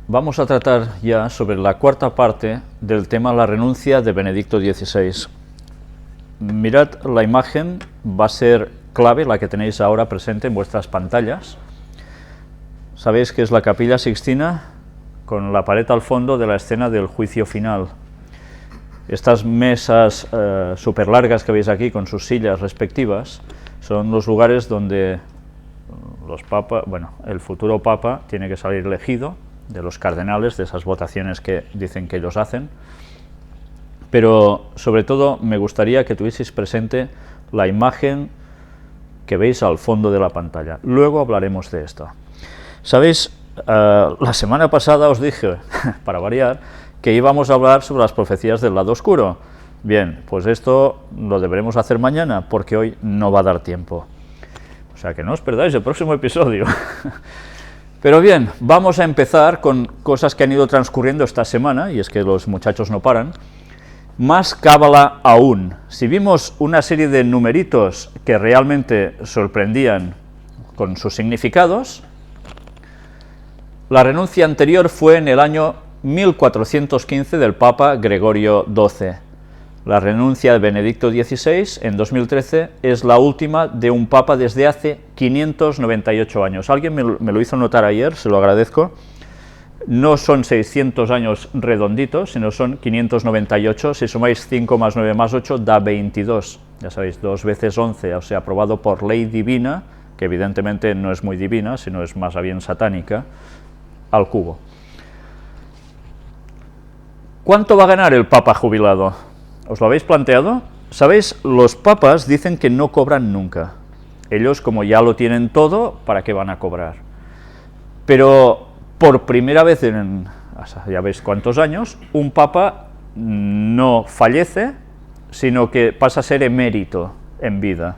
Vamos a tratar ya sobre la cuarta parte del tema la renuncia de Benedicto XVI. Mirad la imagen, va a ser clave, la que tenéis ahora presente en vuestras pantallas. Sabéis que es la Capilla Sixtina con la pared al fondo de la escena del juicio final. Estas mesas súper largas que veis aquí con sus sillas respectivas son los lugares donde los papas, el futuro papa tiene que salir elegido de los cardenales, de esas votaciones que dicen que ellos hacen. Pero sobre todo me gustaría que tuvieseis presente la imagen que veis al fondo de la pantalla. Luego hablaremos de esto. Sabéis, la semana pasada os dije, para variar, que íbamos a hablar sobre las profecías del lado oscuro. Bien, pues esto lo deberemos hacer mañana, porque hoy no va a dar tiempo. O sea que no os perdáis el próximo episodio. Pero bien, vamos a empezar con cosas que han ido transcurriendo esta semana, y es que los muchachos no paran. Más cábala aún. Si vimos una serie de numeritos que realmente sorprendían con sus significados, la renuncia anterior fue en el año 1415 del Papa Gregorio XII. La renuncia de Benedicto XVI en 2013 es la última de un papa desde hace 598 años. Alguien me lo hizo notar ayer, se lo agradezco. No son 600 años redonditos, sino son 598. Si sumáis 5 más 9 más 8 da 22. Ya sabéis, 2 veces 11, o sea, aprobado por ley divina, que evidentemente no es muy divina, sino es más bien satánica, al cubo. ¿Cuánto va a ganar el papa jubilado? ¿Os lo habéis planteado? ¿Sabéis? Los papas dicen que no cobran nunca. Ellos, como ya lo tienen todo, ¿para qué van a cobrar? Pero por primera vez en, ya veis cuántos años, un papa no fallece, sino que pasa a ser emérito en vida.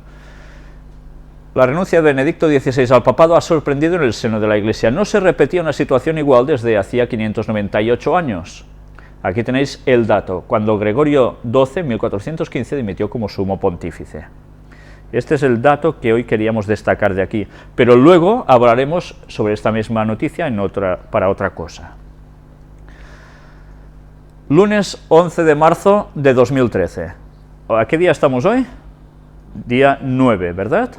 La renuncia de Benedicto XVI al papado ha sorprendido en el seno de la Iglesia. No se repetía una situación igual desde hacía 598 años. Aquí tenéis el dato, cuando Gregorio XII, 1415, dimitió como sumo pontífice. Este es el dato que hoy queríamos destacar de aquí, pero luego hablaremos sobre esta misma noticia para otra cosa. Lunes 11 de marzo de 2013. ¿A qué día estamos hoy? Día 9, ¿verdad?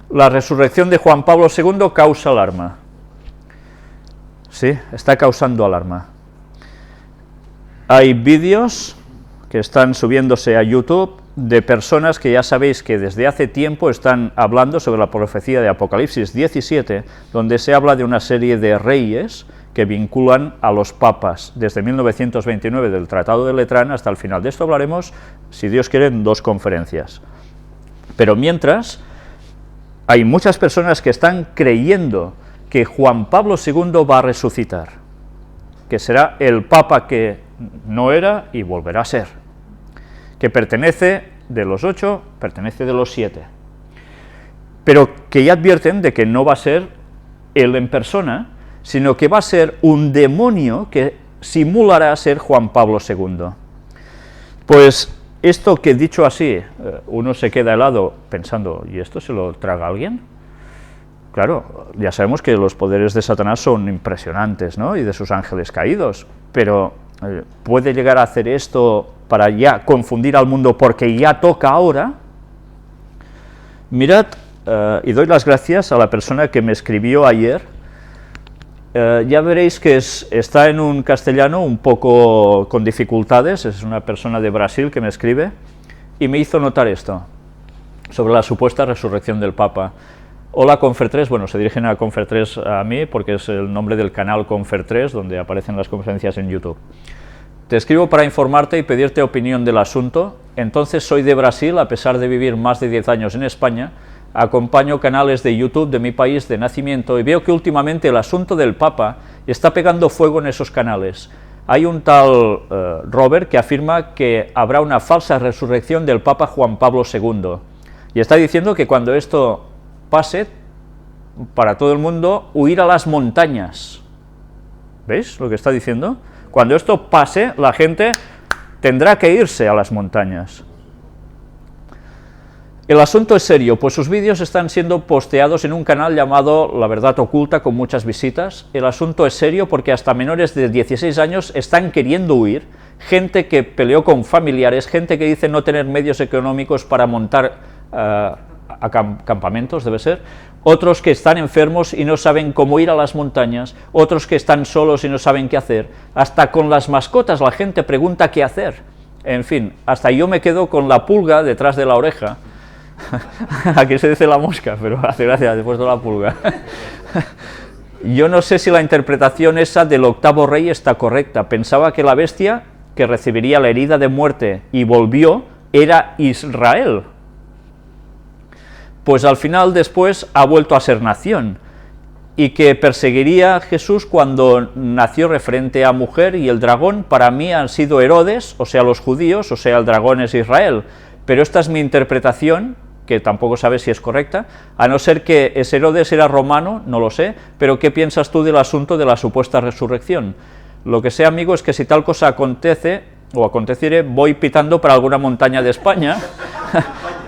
La resurrección de Juan Pablo II causa alarma. Sí, está causando alarma. Hay vídeos que están subiéndose a YouTube de personas que ya sabéis que desde hace tiempo están hablando sobre la profecía de Apocalipsis 17, donde se habla de una serie de reyes que vinculan a los papas desde 1929 del Tratado de Letrán hasta el final. De esto hablaremos, si Dios quiere, en 2 conferencias. Pero mientras, hay muchas personas que están creyendo que Juan Pablo II va a resucitar, que será el papa que no era y volverá a ser, que pertenece de los 8, pertenece de los 7, pero que ya advierten de que no va a ser él en persona, sino que va a ser un demonio que simulará ser Juan Pablo II. Pues esto que dicho así, uno se queda helado pensando, ¿y esto se lo traga alguien? Claro, ya sabemos que los poderes de Satanás son impresionantes, ¿no?, y de sus ángeles caídos, pero ¿puede llegar a hacer esto para ya confundir al mundo porque ya toca ahora? Mirad, y doy las gracias a la persona que me escribió ayer. Ya veréis que está en un castellano un poco con dificultades, es una persona de Brasil que me escribe, y me hizo notar esto, sobre la supuesta resurrección del Papa. Hola Confer3, bueno, se dirigen a Confer3 a mí porque es el nombre del canal Confer3 donde aparecen las conferencias en YouTube. Te escribo para informarte y pedirte opinión del asunto. Entonces soy de Brasil, a pesar de vivir más de 10 años en España, acompaño canales de YouTube de mi país de nacimiento y veo que últimamente el asunto del Papa está pegando fuego en esos canales. Hay un tal Robert que afirma que habrá una falsa resurrección del Papa Juan Pablo II y está diciendo que cuando esto pase, para todo el mundo, huir a las montañas. ¿Veis lo que está diciendo? Cuando esto pase, la gente tendrá que irse a las montañas. El asunto es serio, pues sus vídeos están siendo posteados en un canal llamado La Verdad Oculta, con muchas visitas. El asunto es serio porque hasta menores de 16 años están queriendo huir, gente que peleó con familiares, gente que dice no tener medios económicos para montar campamentos, debe ser, otros que están enfermos y no saben cómo ir a las montañas, otros que están solos y no saben qué hacer, hasta con las mascotas la gente pregunta qué hacer. En fin, hasta yo me quedo con la pulga detrás de la oreja. Aquí se dice la mosca, pero hace gracia, he puesto la pulga. Yo no sé si la interpretación esa del octavo rey está correcta. Pensaba que la bestia que recibiría la herida de muerte y volvió era Israel. Pues al final después ha vuelto a ser nación, y que perseguiría a Jesús cuando nació referente a mujer, y el dragón para mí han sido Herodes, o sea los judíos, o sea el dragón es Israel. Pero esta es mi interpretación, que tampoco sabes si es correcta, a no ser que ese Herodes era romano, no lo sé, pero ¿qué piensas tú del asunto de la supuesta resurrección? Lo que sé, amigo, es que si tal cosa acontece, o aconteciere, voy pitando para alguna montaña de España,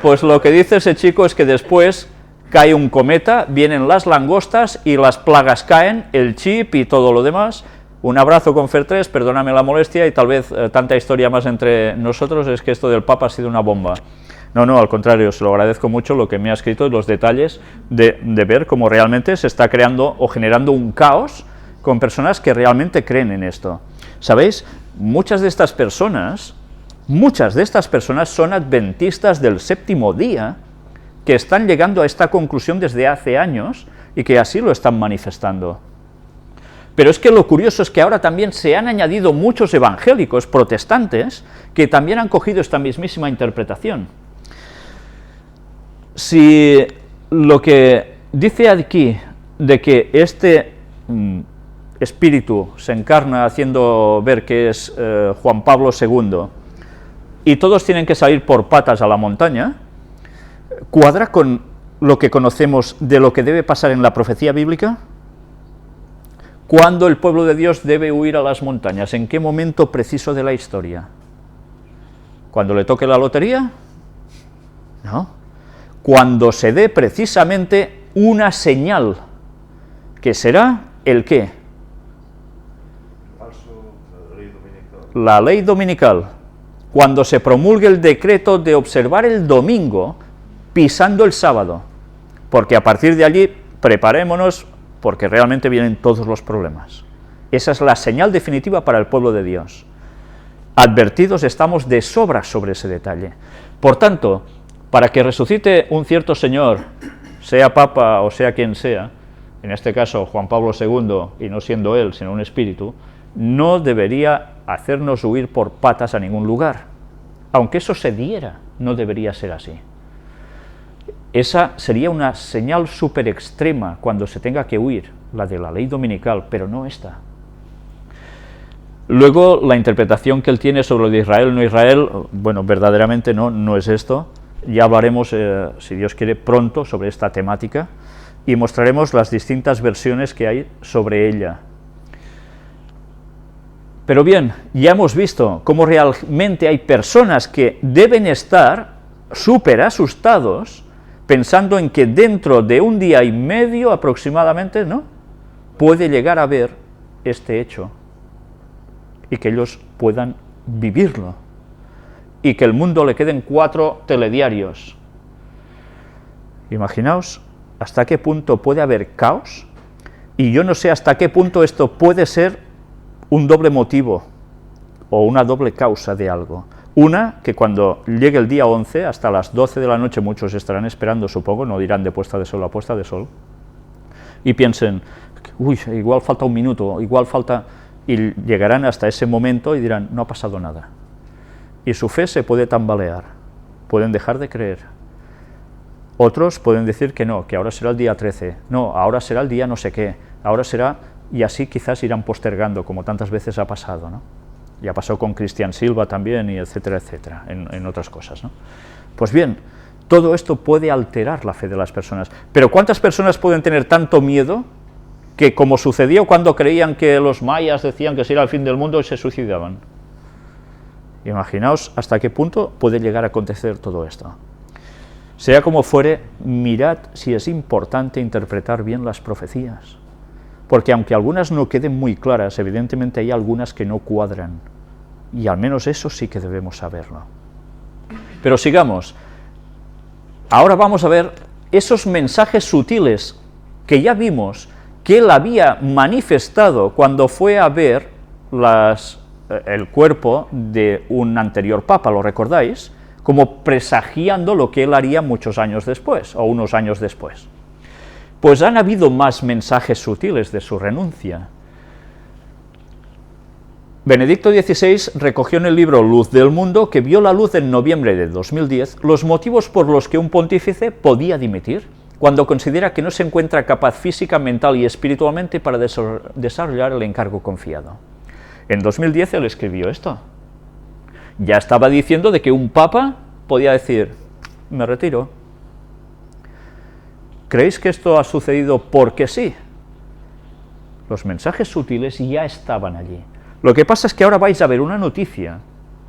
pues lo que dice ese chico es que después cae un cometa, vienen las langostas y las plagas caen, el chip y todo lo demás. Un abrazo con Fer3, perdóname la molestia y tal vez tanta historia más entre nosotros, es que esto del Papa ha sido una bomba. No, al contrario, se lo agradezco mucho lo que me ha escrito y los detalles de ver cómo realmente se está creando o generando un caos con personas que realmente creen en esto. ¿Sabéis? Muchas de estas personas son adventistas del séptimo día, que están llegando a esta conclusión desde hace años y que así lo están manifestando. Pero es que lo curioso es que ahora también se han añadido muchos evangélicos protestantes que también han cogido esta mismísima interpretación. Si lo que dice aquí de que este espíritu se encarna haciendo ver que es Juan Pablo II y todos tienen que salir por patas a la montaña, ¿cuadra con lo que conocemos de lo que debe pasar en la profecía bíblica? ¿Cuándo el pueblo de Dios debe huir a las montañas? ¿En qué momento preciso de la historia? ¿Cuando le toque la lotería? No. Cuando se dé precisamente una señal, que será ¿el qué? La ley dominical. Cuando se promulgue el decreto de observar el domingo pisando el sábado, porque a partir de allí preparémonos, porque realmente vienen todos los problemas. Esa es la señal definitiva para el pueblo de Dios. Advertidos estamos de sobra sobre ese detalle. Por tanto, para que resucite un cierto señor, sea papa o sea quien sea, en este caso Juan Pablo II, y no siendo él, sino un espíritu, no debería hacernos huir por patas a ningún lugar. Aunque eso se diera, no debería ser así. Esa sería una señal súper extrema cuando se tenga que huir, la de la ley dominical, pero no esta. Luego, la interpretación que él tiene sobre lo de Israel o no Israel, bueno, verdaderamente no es esto. Ya hablaremos, si Dios quiere, pronto sobre esta temática y mostraremos las distintas versiones que hay sobre ella. Pero bien, ya hemos visto cómo realmente hay personas que deben estar súper asustados pensando en que dentro de un día y medio aproximadamente, ¿no?, puede llegar a ver este hecho y que ellos puedan vivirlo y que el mundo le queden 4 telediarios. Imaginaos hasta qué punto puede haber caos, y yo no sé hasta qué punto esto puede ser un doble motivo o una doble causa de algo. Una, que cuando llegue el día 11, hasta las 12 de la noche, muchos estarán esperando, supongo, no dirán de puesta de sol a puesta de sol, y piensen, uy, igual falta un minuto, igual falta, y llegarán hasta ese momento y dirán, no ha pasado nada. Y su fe se puede tambalear, pueden dejar de creer. Otros pueden decir que no, que ahora será el día 13, no, ahora será el día no sé qué, ahora será, y así quizás irán postergando, como tantas veces ha pasado, ¿no? Ya pasó con Cristian Silva también, y etcétera, etcétera, en otras cosas, ¿no? Pues bien, todo esto puede alterar la fe de las personas, pero ¿cuántas personas pueden tener tanto miedo que, como sucedió cuando creían que los mayas decían que sería el fin del mundo y se suicidaban? Imaginaos hasta qué punto puede llegar a acontecer todo esto. Sea como fuere, mirad si es importante interpretar bien las profecías, porque aunque algunas no queden muy claras, evidentemente hay algunas que no cuadran, y al menos eso sí que debemos saberlo. Pero sigamos. Ahora vamos a ver esos mensajes sutiles que ya vimos que él había manifestado cuando fue a ver el cuerpo de un anterior papa, ¿lo recordáis? Como presagiando lo que él haría muchos años después, o unos años después. Pues han habido más mensajes sutiles de su renuncia. Benedicto XVI recogió en el libro Luz del Mundo, que vio la luz en noviembre de 2010, los motivos por los que un pontífice podía dimitir, cuando considera que no se encuentra capaz física, mental y espiritualmente para desarrollar el encargo confiado. En 2010 él escribió esto. Ya estaba diciendo de que un papa podía decir, me retiro. ¿Creéis que esto ha sucedido porque sí? Los mensajes sutiles ya estaban allí. Lo que pasa es que ahora vais a ver una noticia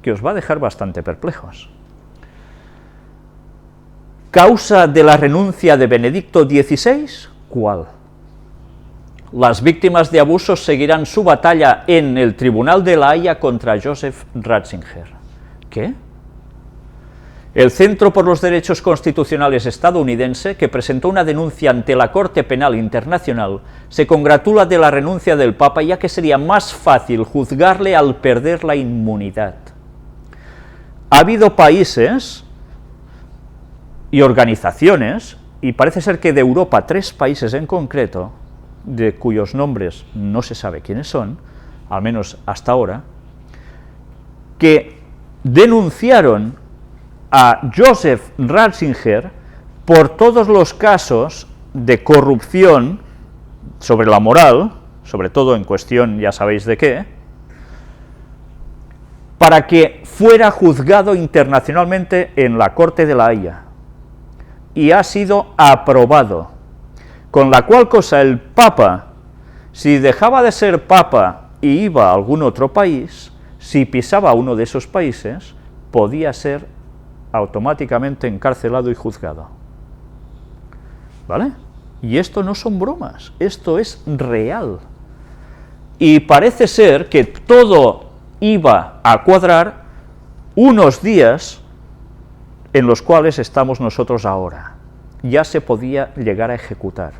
que os va a dejar bastante perplejos. ¿Causa de la renuncia de Benedicto XVI? ¿Cuál? Las víctimas de abusos seguirán su batalla en el Tribunal de la Haya contra Joseph Ratzinger. ¿Qué? El Centro por los Derechos Constitucionales estadounidense, que presentó una denuncia ante la Corte Penal Internacional, se congratula de la renuncia del Papa, ya que sería más fácil juzgarle al perder la inmunidad. Ha habido países y organizaciones, y parece ser que de Europa 3 países en concreto, de cuyos nombres no se sabe quiénes son, al menos hasta ahora, que denunciaron a Joseph Ratzinger por todos los casos de corrupción sobre la moral, sobre todo en cuestión ya sabéis de qué, para que fuera juzgado internacionalmente en la Corte de la Haya. Y ha sido aprobado, con la cual cosa el Papa, si dejaba de ser Papa y iba a algún otro país, si pisaba uno de esos países, podía ser automáticamente encarcelado y juzgado. ¿Vale? Y esto no son bromas, esto es real. Y parece ser que todo iba a cuadrar unos días en los cuales estamos nosotros ahora. Ya se podía llegar a ejecutar.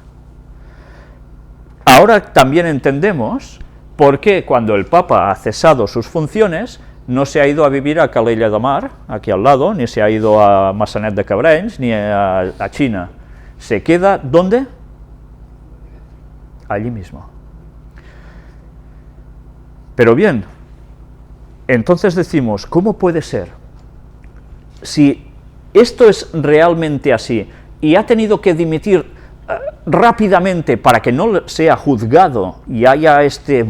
Ahora también entendemos por qué cuando el Papa ha cesado sus funciones no se ha ido a vivir a Calella de Mar, aquí al lado, ni se ha ido a Massanet de Cabrenys, ni a China. Se queda, ¿dónde? Allí mismo. Pero bien, entonces decimos, ¿cómo puede ser? Si esto es realmente así, y ha tenido que dimitir rápidamente para que no sea juzgado y haya este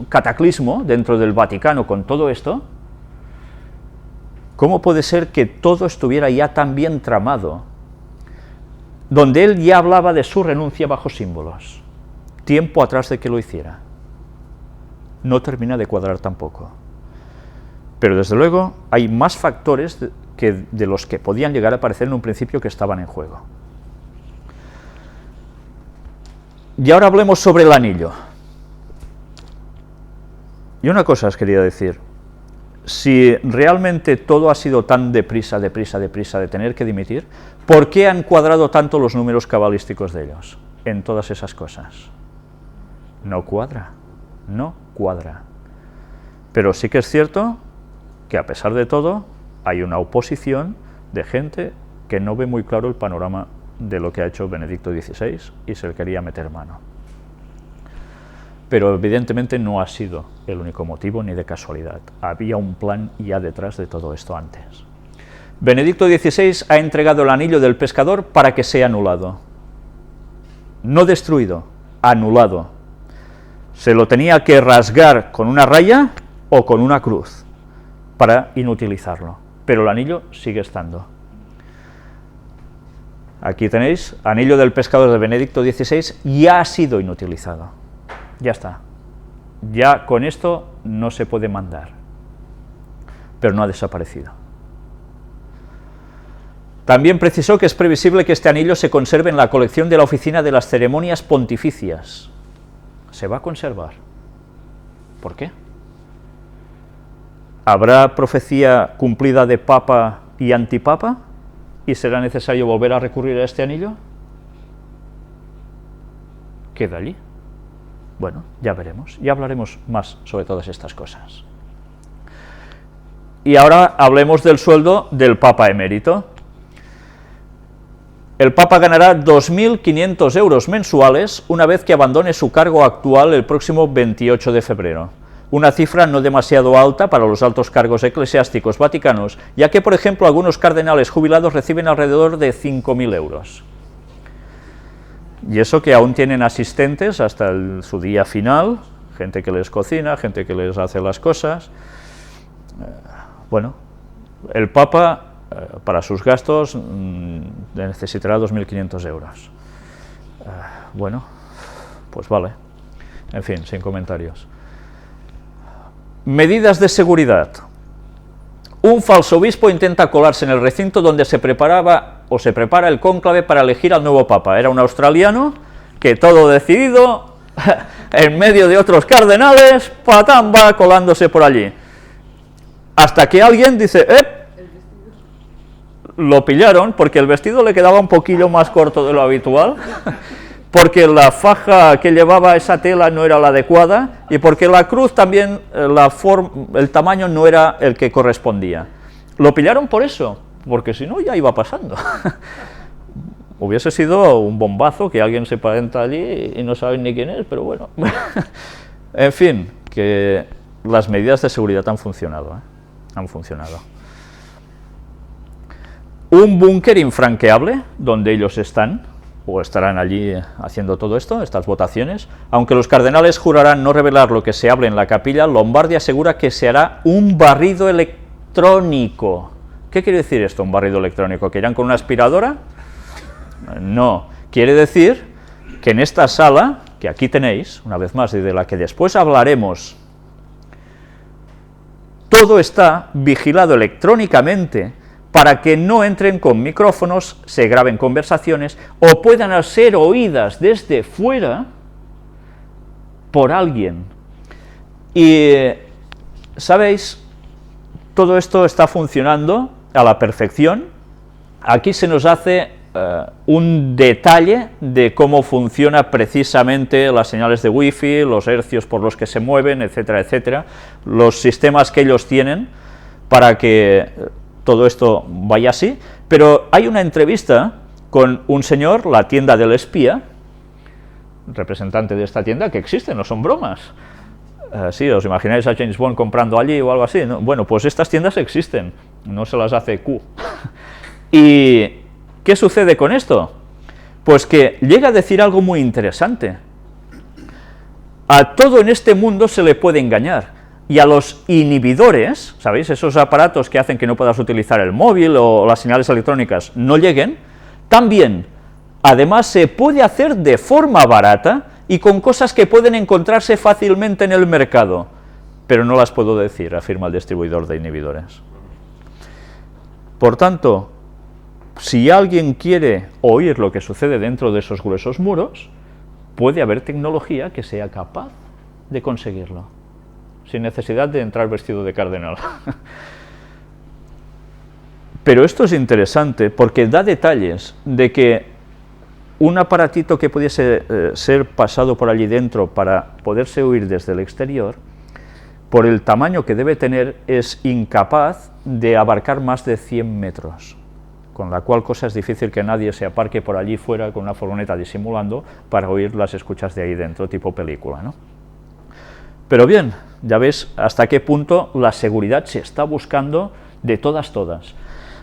cataclismo dentro del Vaticano con todo esto, ¿cómo puede ser que todo estuviera ya tan bien tramado, donde él ya hablaba de su renuncia bajo símbolos, tiempo atrás de que lo hiciera? No termina de cuadrar tampoco. Pero desde luego hay más factores de los que podían llegar a aparecer en un principio que estaban en juego. Y ahora hablemos sobre el anillo. Y una cosa os quería decir, si realmente todo ha sido tan deprisa de tener que dimitir, ¿por qué han cuadrado tanto los números cabalísticos de ellos en todas esas cosas? No cuadra, no cuadra. Pero sí que es cierto que a pesar de todo hay una oposición de gente que no ve muy claro el panorama de lo que ha hecho Benedicto XVI y se le quería meter mano. Pero evidentemente no ha sido el único motivo ni de casualidad. Había un plan ya detrás de todo esto antes. Benedicto XVI ha entregado el anillo del pescador para que sea anulado. No destruido, anulado. Se lo tenía que rasgar con una raya o con una cruz para inutilizarlo. Pero el anillo sigue estando. Aquí tenéis, anillo del pescador de Benedicto XVI, ya ha sido inutilizado. Ya está. Ya con esto no se puede mandar. Pero no ha desaparecido. También precisó que es previsible que este anillo se conserve en la colección de la Oficina de las Ceremonias Pontificias. Se va a conservar. ¿Por qué? ¿Habrá profecía cumplida de papa y antipapa? ¿Y será necesario volver a recurrir a este anillo? ¿Queda allí? Bueno, ya veremos, ya hablaremos más sobre todas estas cosas. Y ahora hablemos del sueldo del Papa emérito. El Papa ganará 2.500 euros mensuales una vez que abandone su cargo actual el próximo 28 de febrero. Una cifra no demasiado alta para los altos cargos eclesiásticos vaticanos, ya que, por ejemplo, algunos cardenales jubilados reciben alrededor de 5.000 euros. Y eso que aún tienen asistentes hasta su día final, gente que les cocina, gente que les hace las cosas. Bueno, el Papa, para sus gastos, necesitará 2.500 euros. Bueno, pues vale. En fin, sin comentarios. Medidas de seguridad. Un falso obispo intenta colarse en el recinto donde se preparaba o se prepara el cónclave para elegir al nuevo papa. Era un australiano que, todo decidido, en medio de otros cardenales, patán, va colándose por allí. Hasta que alguien dice, lo pillaron porque el vestido le quedaba un poquillo más corto de lo habitual, porque la faja que llevaba esa tela no era la adecuada y porque la cruz también, el tamaño no era el que correspondía. Lo pillaron por eso, porque si no ya iba pasando. Hubiese sido un bombazo que alguien se presenta allí y no saben ni quién es, pero bueno. En fin, que las medidas de seguridad han funcionado, han funcionado. Un búnker infranqueable donde ellos están, o estarán allí haciendo todo esto, estas votaciones. Aunque los cardenales jurarán no revelar lo que se hable en la capilla, Lombardi asegura que se hará un barrido electrónico. ¿Qué quiere decir esto, un barrido electrónico? ¿Que irán con una aspiradora? No, quiere decir que en esta sala, que aquí tenéis, una vez más, y de la que después hablaremos, todo está vigilado electrónicamente para que no entren con micrófonos, se graben conversaciones o puedan ser oídas desde fuera por alguien. Y, ¿sabéis? Todo esto está funcionando a la perfección. Aquí se nos hace un detalle de cómo funciona precisamente las señales de wifi, los hercios por los que se mueven, etcétera, etcétera, los sistemas que ellos tienen para que todo esto vaya así. Pero hay una entrevista con un señor, la tienda del espía, representante de esta tienda, que existe, no son bromas. Sí, os imagináis a James Bond comprando allí o algo así, ¿no? Bueno, pues estas tiendas existen, no se las hace Q. ¿Y qué sucede con esto? Pues que llega a decir algo muy interesante. A todo en este mundo se le puede engañar. Y a los inhibidores, ¿sabéis? Esos aparatos que hacen que no puedas utilizar el móvil o las señales electrónicas no lleguen, también, además, se puede hacer de forma barata y con cosas que pueden encontrarse fácilmente en el mercado, pero no las puedo decir, afirma el distribuidor de inhibidores. Por tanto, si alguien quiere oír lo que sucede dentro de esos gruesos muros, puede haber tecnología que sea capaz de conseguirlo, sin necesidad de entrar vestido de cardenal. Pero esto es interesante porque da detalles de que un aparatito que pudiese ser pasado por allí dentro para poderse oír desde el exterior, por el tamaño que debe tener, es incapaz de abarcar más de 100 metros, con la cual cosa es difícil que nadie se aparque por allí fuera con una furgoneta disimulando para oír las escuchas de ahí dentro, tipo película, ¿no? Pero bien, ya ves hasta qué punto la seguridad se está buscando de todas.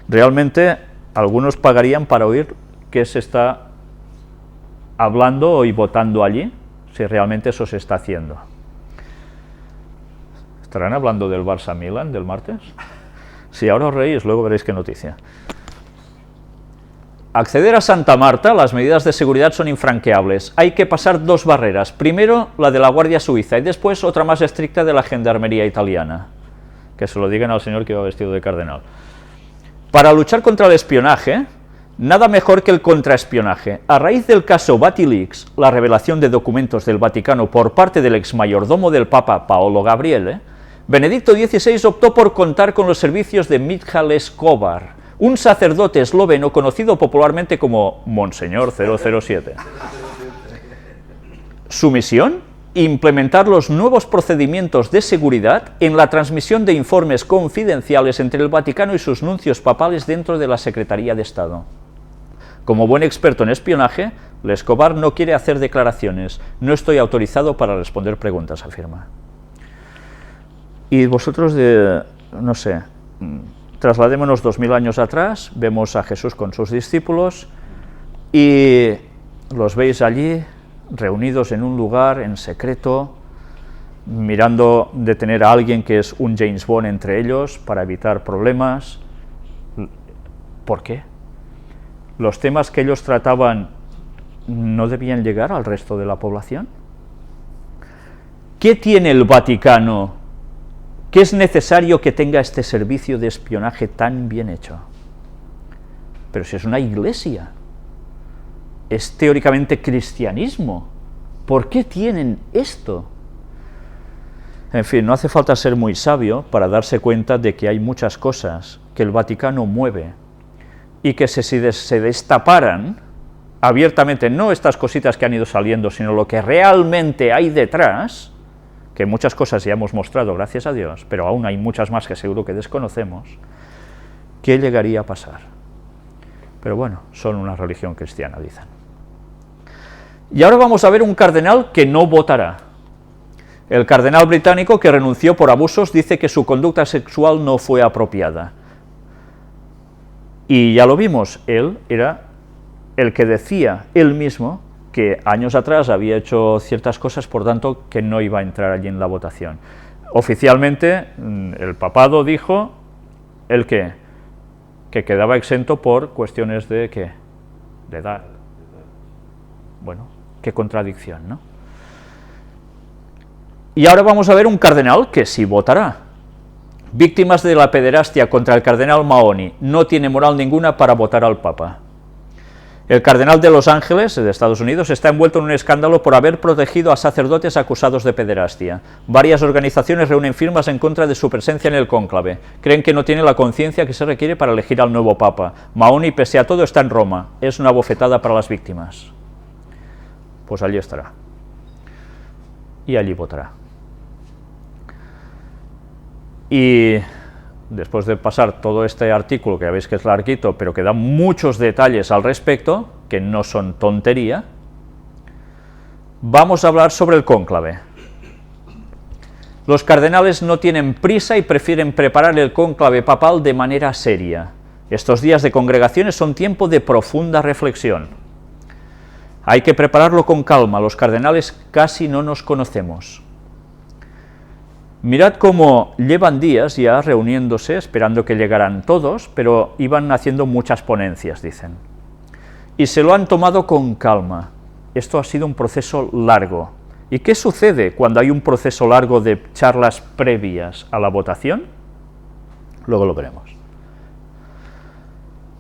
Realmente, algunos pagarían para oír qué se está hablando y votando allí, si realmente eso se está haciendo. ¿Estarán hablando del Barça-Milan del martes? Si ahora os reís, luego veréis qué noticia. Acceder a Santa Marta, las medidas de seguridad son infranqueables. Hay que pasar dos barreras. Primero, la de la Guardia Suiza y después otra más estricta de la Gendarmería italiana. Que se lo digan al señor que va vestido de cardenal. Para luchar contra el espionaje, Nada mejor que el contraespionaje. A raíz del caso Batileaks, la revelación de documentos del Vaticano por parte del exmayordomo del Papa Paolo Gabriele, Benedicto XVI optó por contar con los servicios de Michal Escobar, un sacerdote esloveno conocido popularmente como Monseñor 007. Su misión: implementar los nuevos procedimientos de seguridad en la transmisión de informes confidenciales entre el Vaticano y sus nuncios papales dentro de la Secretaría de Estado. Como buen experto en espionaje, Escobar no quiere hacer declaraciones. No estoy autorizado para responder preguntas, afirma. Y vosotros, no sé, trasladémonos 2000 años atrás, vemos a Jesús con sus discípulos y los veis allí reunidos en un lugar en secreto, mirando detener a alguien que es un James Bond entre ellos para evitar problemas. ¿Por qué? ¿Los temas que ellos trataban no debían llegar al resto de la población? ¿Qué tiene el Vaticano que es necesario que tenga este servicio de espionaje tan bien hecho? Pero si es una iglesia, es teóricamente cristianismo, ¿por qué tienen esto? En fin, no hace falta ser muy sabio para darse cuenta de que hay muchas cosas que el Vaticano mueve y que si se destaparan abiertamente, no estas cositas que han ido saliendo, sino lo que realmente hay detrás, que muchas cosas ya hemos mostrado, gracias a Dios, pero aún hay muchas más que seguro que desconocemos, ¿qué llegaría a pasar? Pero bueno, son una religión cristiana, dicen. Y ahora vamos a ver un cardenal que no votará. El cardenal británico que renunció por abusos dice que su conducta sexual no fue apropiada. Y ya lo vimos, él era el que decía él mismo que años atrás había hecho ciertas cosas, por tanto, que no iba a entrar allí en la votación. Oficialmente, el papado dijo, ¿el qué? Que quedaba exento por cuestiones de, ¿qué? De edad. Bueno, qué contradicción, ¿no? Y ahora vamos a ver un cardenal que sí votará. Víctimas de la pederastia contra el cardenal Mahony, no tiene moral ninguna para votar al Papa. El cardenal de Los Ángeles, de Estados Unidos, está envuelto en un escándalo por haber protegido a sacerdotes acusados de pederastia. Varias organizaciones reúnen firmas en contra de su presencia en el cónclave. Creen que no tiene la conciencia que se requiere para elegir al nuevo Papa. Mahony, pese a todo, está en Roma. Es una bofetada para las víctimas. Pues allí estará. Y allí votará. Y después de pasar todo este artículo, que ya veis que es larguito, pero que da muchos detalles al respecto, que no son tontería, vamos a hablar sobre el cónclave. Los cardenales no tienen prisa y prefieren preparar el cónclave papal de manera seria. Estos días de congregaciones son tiempo de profunda reflexión. Hay que prepararlo con calma, los cardenales casi no nos conocemos. Mirad cómo llevan días ya reuniéndose, esperando que llegaran todos, pero iban haciendo muchas ponencias, dicen. Y se lo han tomado con calma. Esto ha sido un proceso largo. ¿Y qué sucede cuando hay un proceso largo de charlas previas a la votación? Luego lo veremos.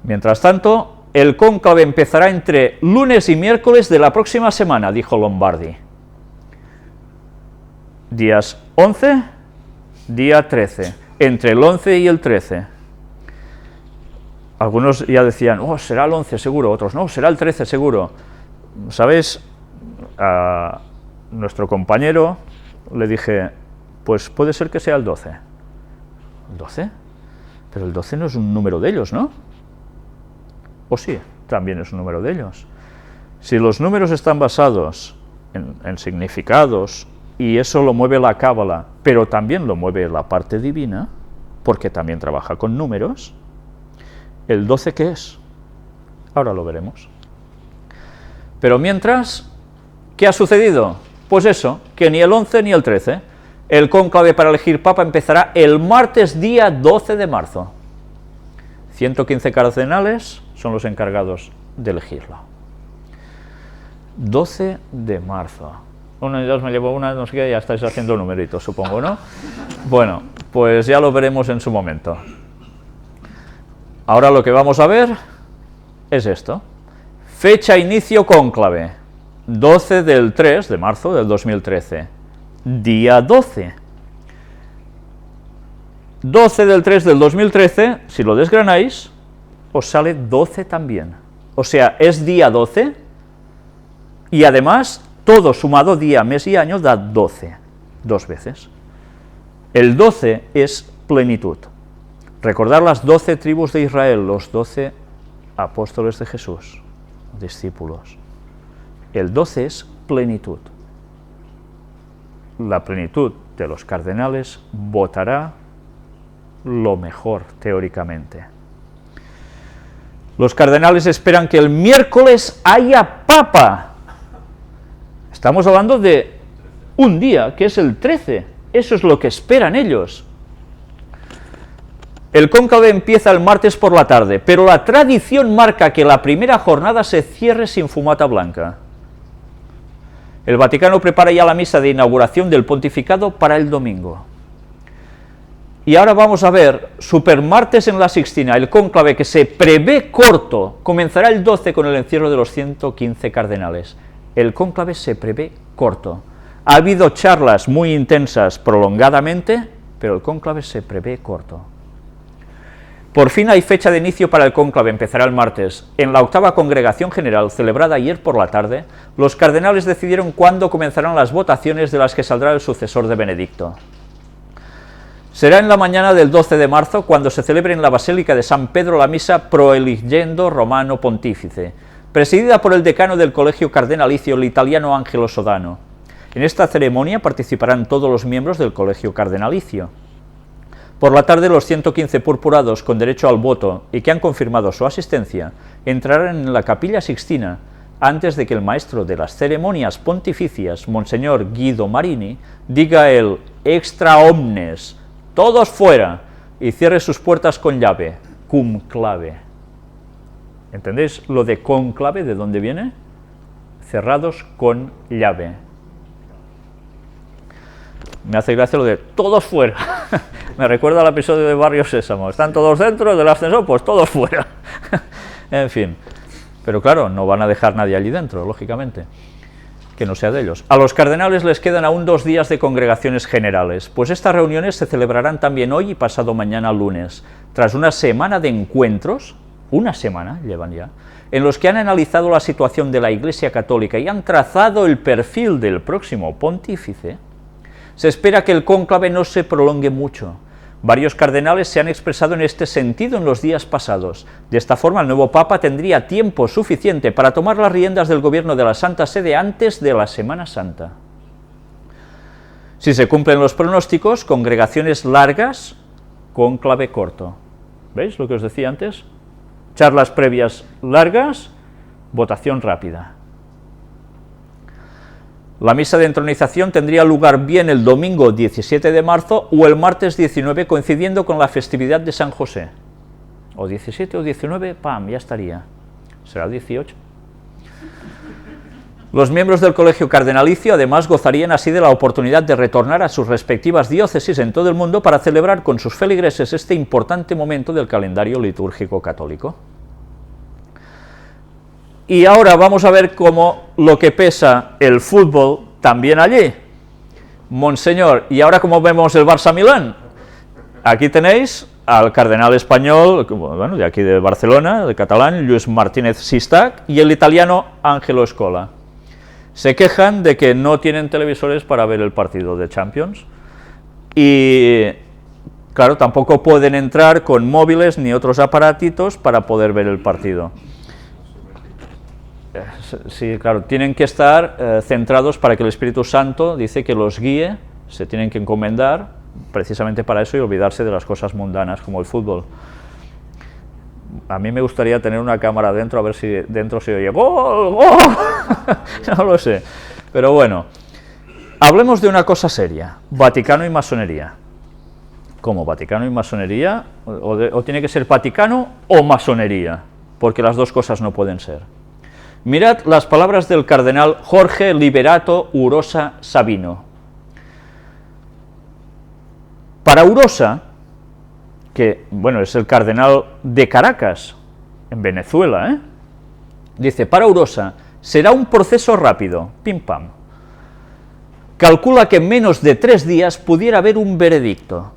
Mientras tanto, el cónclave empezará entre lunes y miércoles de la próxima semana, dijo Lombardi. Días 11, día 13, entre el 11 y el 13. Algunos ya decían, oh, será el 11 seguro, otros no, será el 13 seguro. ¿Sabéis? A nuestro compañero le dije, pues puede ser que sea el 12. ¿El 12? Pero el 12 no es un número de ellos, ¿no? O sí, también es un número de ellos. Si los números están basados en significados, y eso lo mueve la cábala, pero también lo mueve la parte divina, porque también trabaja con números, ¿el 12 qué es? Ahora lo veremos. Pero mientras, ¿qué ha sucedido? Pues eso, que ni el 11 ni el 13. El cónclave para elegir papa empezará el martes día 12 de marzo. 115 cardenales son los encargados de elegirlo. 12 de marzo. 1 y 2 me llevo una, no sé qué, ya estáis haciendo numeritos, supongo, ¿no? Bueno, pues ya lo veremos en su momento. Ahora lo que vamos a ver es esto. Fecha inicio cónclave, 12 del 3 de marzo del 2013. Día 12. 12 del 3 del 2013, si lo desgranáis, os sale 12 también. O sea, es día 12 y además todo sumado, día, mes y año, da 12, 2 veces. El 12 es plenitud. Recordar las 12 tribus de Israel, los 12 apóstoles de Jesús, discípulos. El 12 es plenitud. La plenitud de los cardenales votará lo mejor, teóricamente. Los cardenales esperan que el miércoles haya papa. Estamos hablando de un día, que es el 13. Eso es lo que esperan ellos. El cónclave empieza el martes por la tarde, pero la tradición marca que la primera jornada se cierre sin fumata blanca. El Vaticano prepara ya la misa de inauguración del pontificado para el domingo. Y ahora vamos a ver, supermartes en la Sixtina, el cónclave que se prevé corto, comenzará el 12 con el encierro de los 115 cardenales. El cónclave se prevé corto. Ha habido charlas muy intensas prolongadamente, pero el cónclave se prevé corto. Por fin hay fecha de inicio para el cónclave, empezará el martes. En la octava congregación general, celebrada ayer por la tarde, los cardenales decidieron cuándo comenzarán las votaciones de las que saldrá el sucesor de Benedicto. Será en la mañana del 12 de marzo cuando se celebre en la Basílica de San Pedro la misa Proeligendo Romano Pontífice, presidida por el decano del Colegio Cardenalicio, el italiano Angelo Sodano. En esta ceremonia participarán todos los miembros del Colegio Cardenalicio. Por la tarde, los 115 purpurados con derecho al voto y que han confirmado su asistencia entrarán en la Capilla Sixtina antes de que el maestro de las ceremonias pontificias, Monseñor Guido Marini, diga el extra omnes, todos fuera, y cierre sus puertas con llave, cum clave. ¿Entendéis lo de conclave, de dónde viene? Cerrados con llave. Me hace gracia lo de todos fuera. Me recuerda al episodio de Barrio Sésamo. Están todos dentro del ascensor, pues todos fuera. En fin. Pero claro, no van a dejar nadie allí dentro, lógicamente, que no sea de ellos. A los cardenales les quedan aún 2 días de congregaciones generales, pues estas reuniones se celebrarán también hoy y pasado mañana lunes, tras una semana de encuentros, una semana llevan ya, en los que han analizado la situación de la Iglesia Católica y han trazado el perfil del próximo pontífice. Se espera que el cónclave no se prolongue mucho. Varios cardenales se han expresado en este sentido en los días pasados. De esta forma, el nuevo Papa tendría tiempo suficiente para tomar las riendas del gobierno de la Santa Sede antes de la Semana Santa. Si se cumplen los pronósticos, congregaciones largas, cónclave corto. ¿Veis lo que os decía antes? Charlas previas largas, votación rápida. La misa de entronización tendría lugar bien el domingo 17 de marzo o el martes 19, coincidiendo con la festividad de San José. O 17 o 19, ¡pam!, ya estaría. ¿Será 18? Los miembros del Colegio Cardenalicio además gozarían así de la oportunidad de retornar a sus respectivas diócesis en todo el mundo para celebrar con sus feligreses este importante momento del calendario litúrgico católico. Y ahora vamos a ver cómo lo que pesa el fútbol también allí. Monseñor, ¿y ahora cómo vemos el Barça-Milán? Aquí tenéis al cardenal español, bueno, de aquí de Barcelona, de catalán, Lluís Martínez Sistac, y el italiano Angelo Scola. Se quejan de que no tienen televisores para ver el partido de Champions, y claro, tampoco pueden entrar con móviles ni otros aparatitos para poder ver el partido. Sí, claro, tienen que estar centrados para que el Espíritu Santo, dice, que los guíe, se tienen que encomendar precisamente para eso y olvidarse de las cosas mundanas como el fútbol. A mí me gustaría tener una cámara dentro, a ver si dentro se oye ¡gol, gol! No lo sé, pero bueno, hablemos de una cosa seria, Vaticano y masonería. ¿Cómo, Vaticano y masonería? O tiene que ser Vaticano o masonería, porque las dos cosas no pueden ser. Mirad las palabras del cardenal Jorge Liberato Urosa Sabino. Para Urosa, que bueno, es el cardenal de Caracas, en Venezuela, Dice, para Urosa será un proceso rápido, pim pam. Calcula que en menos de 3 días pudiera haber un veredicto.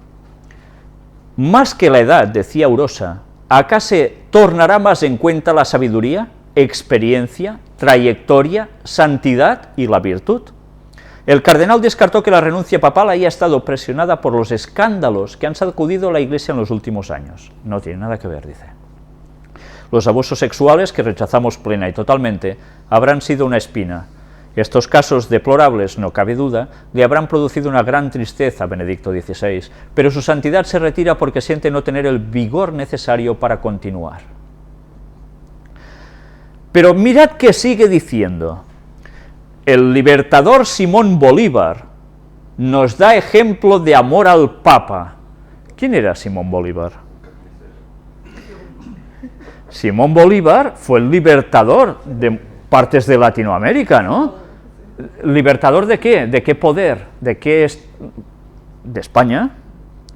Más que la edad, decía Urosa, ¿acá se tornará más en cuenta la sabiduría, experiencia, trayectoria, santidad y la virtud? El cardenal descartó que la renuncia papal haya estado presionada por los escándalos que han sacudido la Iglesia en los últimos años. No tiene nada que ver, dice. Los abusos sexuales, que rechazamos plena y totalmente, habrán sido una espina. Estos casos deplorables, no cabe duda, le habrán producido una gran tristeza a Benedicto XVI, pero su santidad se retira porque siente no tener el vigor necesario para continuar. Pero mirad que sigue diciendo. El libertador Simón Bolívar nos da ejemplo de amor al Papa. ¿Quién era Simón Bolívar? Simón Bolívar fue el libertador de partes de Latinoamérica, ¿no? ¿Libertador de qué? ¿De qué poder? ¿De qué es? De España,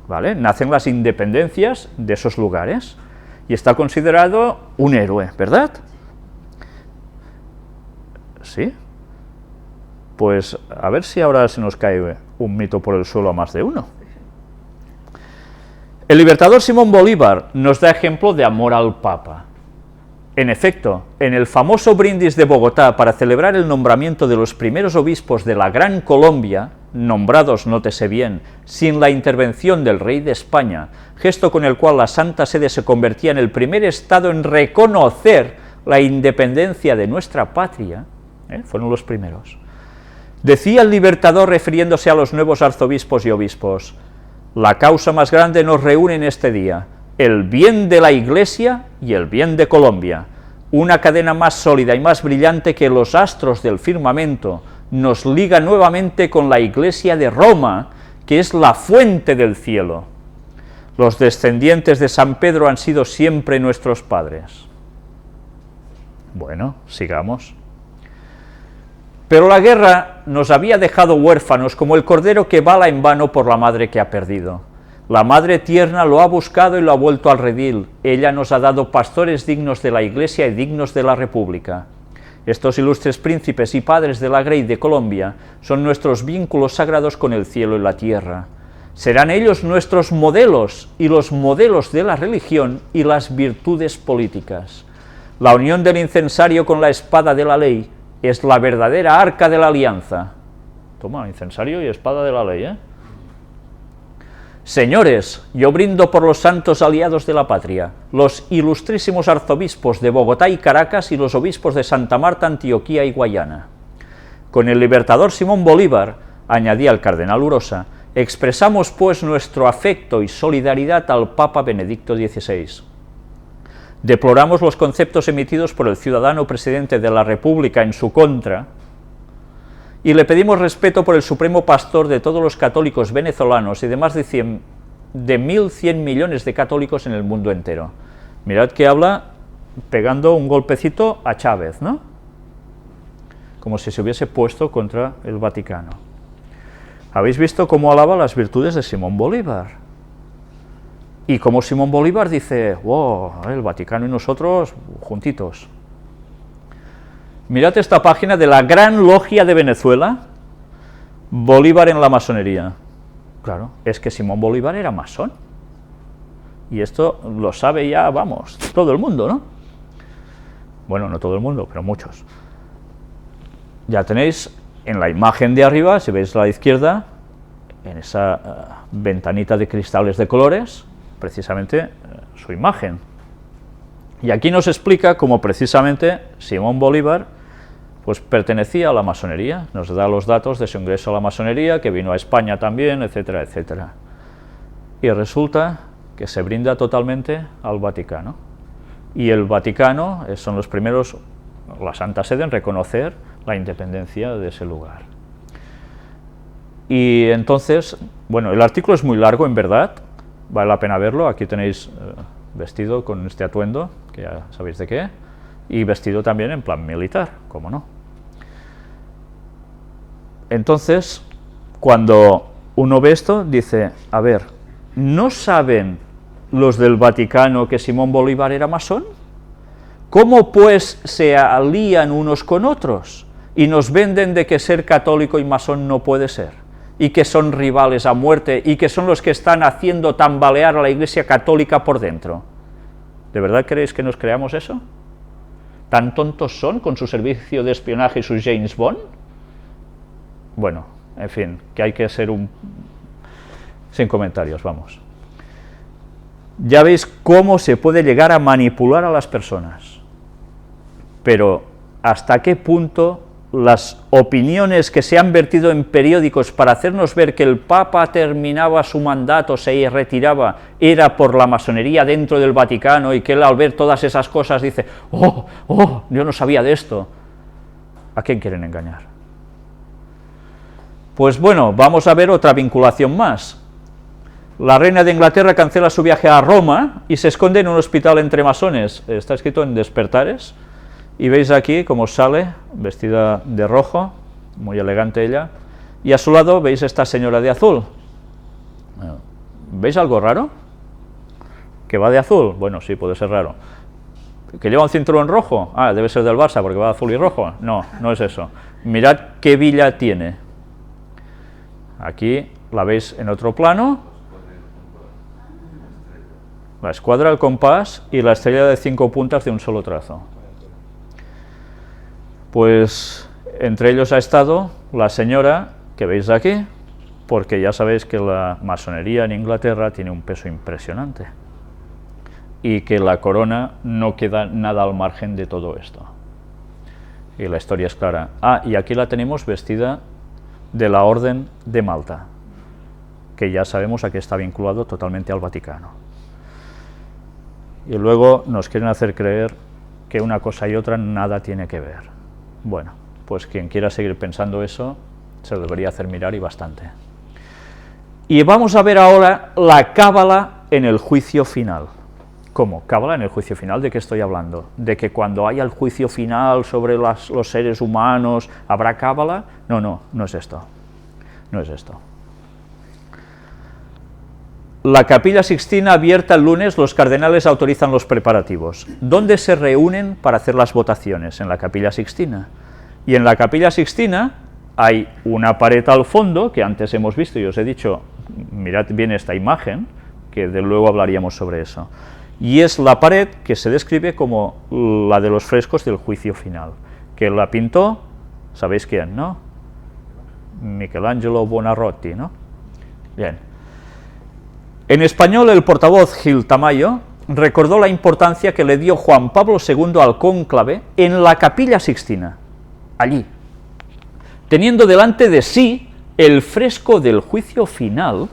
¿vale? Nacen las independencias de esos lugares y está considerado un héroe, ¿verdad? ¿Sí? Pues a ver si ahora se nos cae un mito por el suelo a más de uno. El libertador Simón Bolívar nos da ejemplo de amor al Papa. En efecto, en el famoso brindis de Bogotá para celebrar el nombramiento de los primeros obispos de la Gran Colombia, nombrados, nótese bien, sin la intervención del rey de España, gesto con el cual la Santa Sede se convertía en el primer Estado en reconocer la independencia de nuestra patria, fueron los primeros. Decía el libertador refiriéndose a los nuevos arzobispos y obispos, la causa más grande nos reúne en este día, el bien de la Iglesia y el bien de Colombia, una cadena más sólida y más brillante que los astros del firmamento, nos liga nuevamente con la Iglesia de Roma, que es la fuente del cielo. Los descendientes de San Pedro han sido siempre nuestros padres. Bueno, sigamos. Pero la guerra nos había dejado huérfanos como el cordero que bala en vano por la madre que ha perdido. La madre tierna lo ha buscado y lo ha vuelto al redil. Ella nos ha dado pastores dignos de la Iglesia y dignos de la República. Estos ilustres príncipes y padres de la Grey de Colombia son nuestros vínculos sagrados con el cielo y la tierra. Serán ellos nuestros modelos y los modelos de la religión y las virtudes políticas. La unión del incensario con la espada de la ley es la verdadera arca de la alianza. Toma, incensario y espada de la ley, ¿eh? Señores, yo brindo por los santos aliados de la patria, los ilustrísimos arzobispos de Bogotá y Caracas y los obispos de Santa Marta, Antioquía y Guayana. Con el libertador Simón Bolívar, añadía el cardenal Urosa, expresamos pues nuestro afecto y solidaridad al Papa Benedicto XVI. Deploramos los conceptos emitidos por el ciudadano presidente de la República en su contra, y le pedimos respeto por el supremo pastor de todos los católicos venezolanos y de más de 1.100 millones de católicos en el mundo entero. Mirad que habla pegando un golpecito a Chávez, ¿no? Como si se hubiese puesto contra el Vaticano. ¿Habéis visto cómo alaba las virtudes de Simón Bolívar? Y como Simón Bolívar dice, wow, el Vaticano y nosotros juntitos. Mirad esta página de la Gran Logia de Venezuela, Bolívar en la masonería. Claro, es que Simón Bolívar era masón. Y esto lo sabe ya, vamos, todo el mundo, ¿no? Bueno, no todo el mundo, pero muchos. Ya tenéis en la imagen de arriba, si veis a la izquierda, en esa ventanita de cristales de colores, precisamente su imagen. Y aquí nos explica cómo precisamente Simón Bolívar pues pertenecía a la masonería, nos da los datos de su ingreso a la masonería, que vino a España también, etcétera, etcétera. Y resulta que se brinda totalmente al Vaticano. Y el Vaticano son los primeros, la Santa Sede, en reconocer la independencia de ese lugar. Y entonces, bueno, el artículo es muy largo, en verdad, vale la pena verlo. Aquí tenéis vestido con este atuendo, que ya sabéis de qué, y vestido también en plan militar, ¿cómo no? Entonces, cuando uno ve esto, dice, a ver, ¿no saben los del Vaticano que Simón Bolívar era masón? ¿Cómo pues se alían unos con otros y nos venden de que ser católico y masón no puede ser, y que son rivales a muerte, y que son los que están haciendo tambalear a la Iglesia católica por dentro? ¿De verdad queréis que nos creamos eso? ¿Tan tontos son con su servicio de espionaje y sus James Bond? Bueno, en fin, que hay que ser sin comentarios, vamos. Ya veis cómo se puede llegar a manipular a las personas, pero ¿hasta qué punto las opiniones que se han vertido en periódicos para hacernos ver que el Papa terminaba su mandato, se retiraba, era por la masonería dentro del Vaticano, y que él al ver todas esas cosas dice, oh, yo no sabía de esto? ¿A quién quieren engañar? Pues bueno, vamos a ver otra vinculación más. La reina de Inglaterra cancela su viaje a Roma y se esconde en un hospital entre masones. Está escrito en Despertares, y veis aquí cómo sale, vestida de rojo, muy elegante ella, y a su lado veis esta señora de azul. ¿Veis algo raro? ¿Que va de azul? Bueno, sí, puede ser raro. ¿Que lleva un cinturón rojo? Ah, debe ser del Barça, porque va de azul y rojo. No, no es eso. Mirad qué villa tiene. Aquí la veis en otro plano, la escuadra, el compás y la estrella de 5 puntas de un solo trazo. Pues entre ellos ha estado la señora que veis aquí, porque ya sabéis que la masonería en Inglaterra tiene un peso impresionante, y que la corona no queda nada al margen de todo esto. Y la historia es clara. Ah, y aquí la tenemos vestida de la Orden de Malta, que ya sabemos a qué está vinculado totalmente al Vaticano. Y luego nos quieren hacer creer que una cosa y otra nada tiene que ver. Bueno, pues quien quiera seguir pensando eso, se lo debería hacer mirar, y bastante. Y vamos a ver ahora la cábala en el juicio final. ¿Cómo? ¿Cábala en el juicio final? ¿De qué estoy hablando? ¿De que cuando haya el juicio final sobre los seres humanos habrá cábala? No, no es esto. No es esto. La Capilla Sixtina abierta el lunes, los cardenales autorizan los preparativos. ¿Dónde se reúnen para hacer las votaciones? En la Capilla Sixtina. Y en la Capilla Sixtina hay una pared al fondo, que antes hemos visto y os he dicho, mirad bien esta imagen, que de luego hablaríamos sobre eso. Y es la pared que se describe como la de los frescos del juicio final, que la pintó, ¿sabéis quién, no? Michelangelo Buonarroti, ¿no? Bien. En español, el portavoz Gil Tamayo recordó la importancia que le dio Juan Pablo II al cónclave en la Capilla Sixtina, allí, teniendo delante de sí el fresco del juicio final,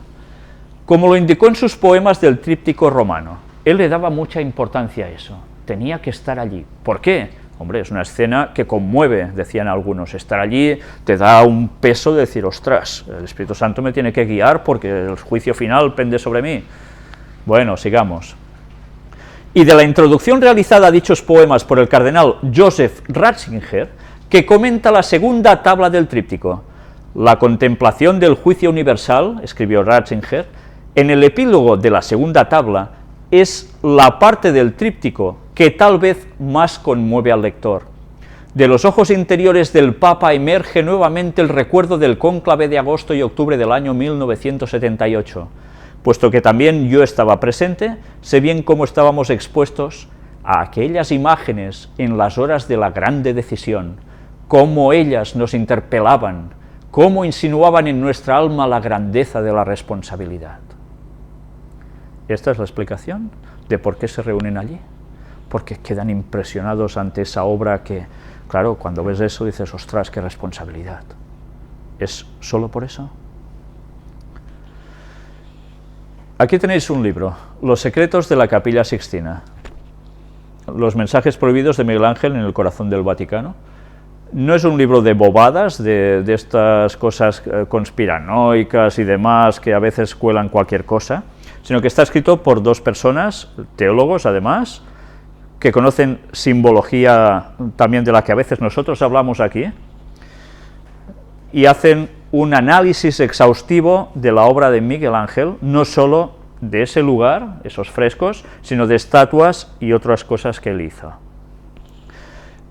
como lo indicó en sus poemas del tríptico romano. Él le daba mucha importancia a eso, tenía que estar allí. ¿Por qué? Hombre, es una escena que conmueve, decían algunos. Estar allí te da un peso de decir, ostras, el Espíritu Santo me tiene que guiar porque el juicio final pende sobre mí. Bueno, sigamos. Y de la introducción realizada a dichos poemas por el cardenal Joseph Ratzinger, que comenta la segunda tabla del tríptico. La contemplación del juicio universal, escribió Ratzinger, en el epílogo de la segunda tabla, es la parte del tríptico que tal vez más conmueve al lector. De los ojos interiores del Papa emerge nuevamente el recuerdo del cónclave de agosto y octubre del año 1978. Puesto que también yo estaba presente, sé bien cómo estábamos expuestos a aquellas imágenes en las horas de la grande decisión, cómo ellas nos interpelaban, cómo insinuaban en nuestra alma la grandeza de la responsabilidad. Esta es la explicación de por qué se reúnen allí, porque quedan impresionados ante esa obra que, claro, cuando ves eso dices, ostras, qué responsabilidad. ¿Es solo por eso? Aquí tenéis un libro, Los secretos de la Capilla Sixtina, los mensajes prohibidos de Miguel Ángel en el corazón del Vaticano. No es un libro de bobadas, de estas cosas conspiranoicas y demás que a veces cuelan cualquier cosa, sino que está escrito por dos personas, teólogos además, que conocen simbología también de la que a veces nosotros hablamos aquí, y hacen un análisis exhaustivo de la obra de Miguel Ángel, no solo de ese lugar, esos frescos, sino de estatuas y otras cosas que él hizo.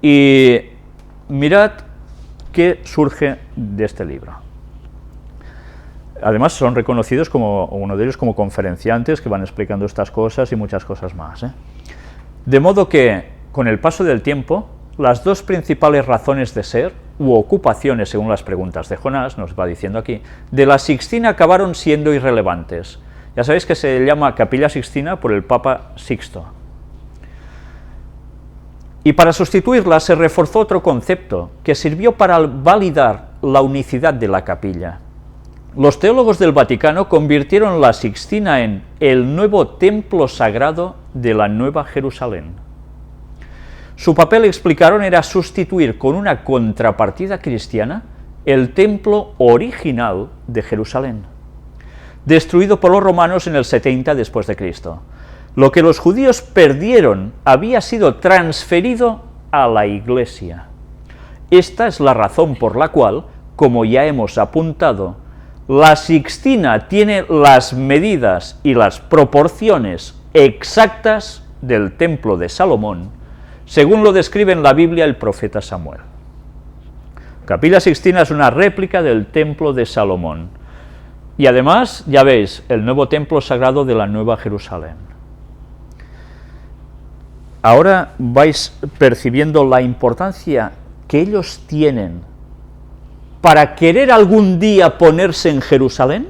Y mirad qué surge de este libro. Además son reconocidos como, uno de ellos como conferenciantes que van explicando estas cosas y muchas cosas más, ¿eh? De modo que, con el paso del tiempo, las dos principales razones de ser, u ocupaciones según las preguntas de Jonás, nos va diciendo aquí, de la Sixtina acabaron siendo irrelevantes. Ya sabéis que se llama Capilla Sixtina por el Papa Sixto. Y para sustituirla se reforzó otro concepto, que sirvió para validar la unicidad de la capilla. Los teólogos del Vaticano convirtieron la Sixtina en el nuevo templo sagrado de la Nueva Jerusalén. Su papel, explicaron, era sustituir con una contrapartida cristiana el templo original de Jerusalén, destruido por los romanos en el 70 después de Cristo. Lo que los judíos perdieron había sido transferido a la Iglesia. Esta es la razón por la cual, como ya hemos apuntado, la Sixtina tiene las medidas y las proporciones exactas del templo de Salomón, según lo describe en la Biblia el profeta Samuel. Capilla Sixtina es una réplica del templo de Salomón. Y además, ya veis, el nuevo templo sagrado de la Nueva Jerusalén. Ahora vais percibiendo la importancia que ellos tienen para querer algún día ponerse en Jerusalén,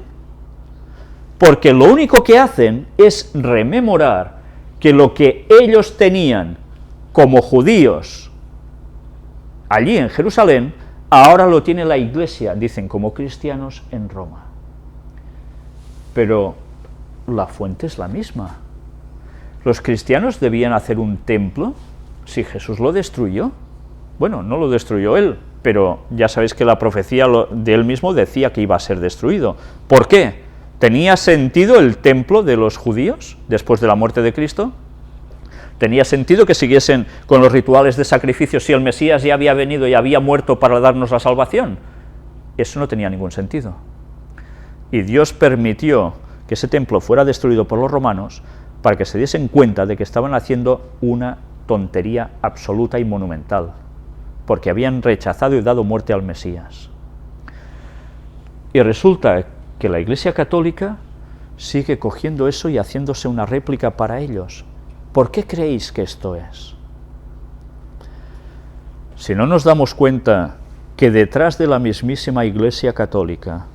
porque lo único que hacen es rememorar que lo que ellos tenían como judíos allí en Jerusalén, ahora lo tiene la Iglesia, dicen, como cristianos en Roma. Pero la fuente es la misma. ¿Los cristianos debían hacer un templo si Jesús lo destruyó? Bueno, no lo destruyó él, pero ya sabéis que la profecía de él mismo decía que iba a ser destruido. ¿Por qué? ¿Tenía sentido el templo de los judíos después de la muerte de Cristo? ¿Tenía sentido que siguiesen con los rituales de sacrificio si el Mesías ya había venido y había muerto para darnos la salvación? Eso no tenía ningún sentido. Y Dios permitió que ese templo fuera destruido por los romanos para que se diesen cuenta de que estaban haciendo una tontería absoluta y monumental, porque habían rechazado y dado muerte al Mesías. Y resulta que la Iglesia Católica sigue cogiendo eso y haciéndose una réplica para ellos. ¿Por qué creéis que esto es? Si no nos damos cuenta que detrás de la mismísima Iglesia Católica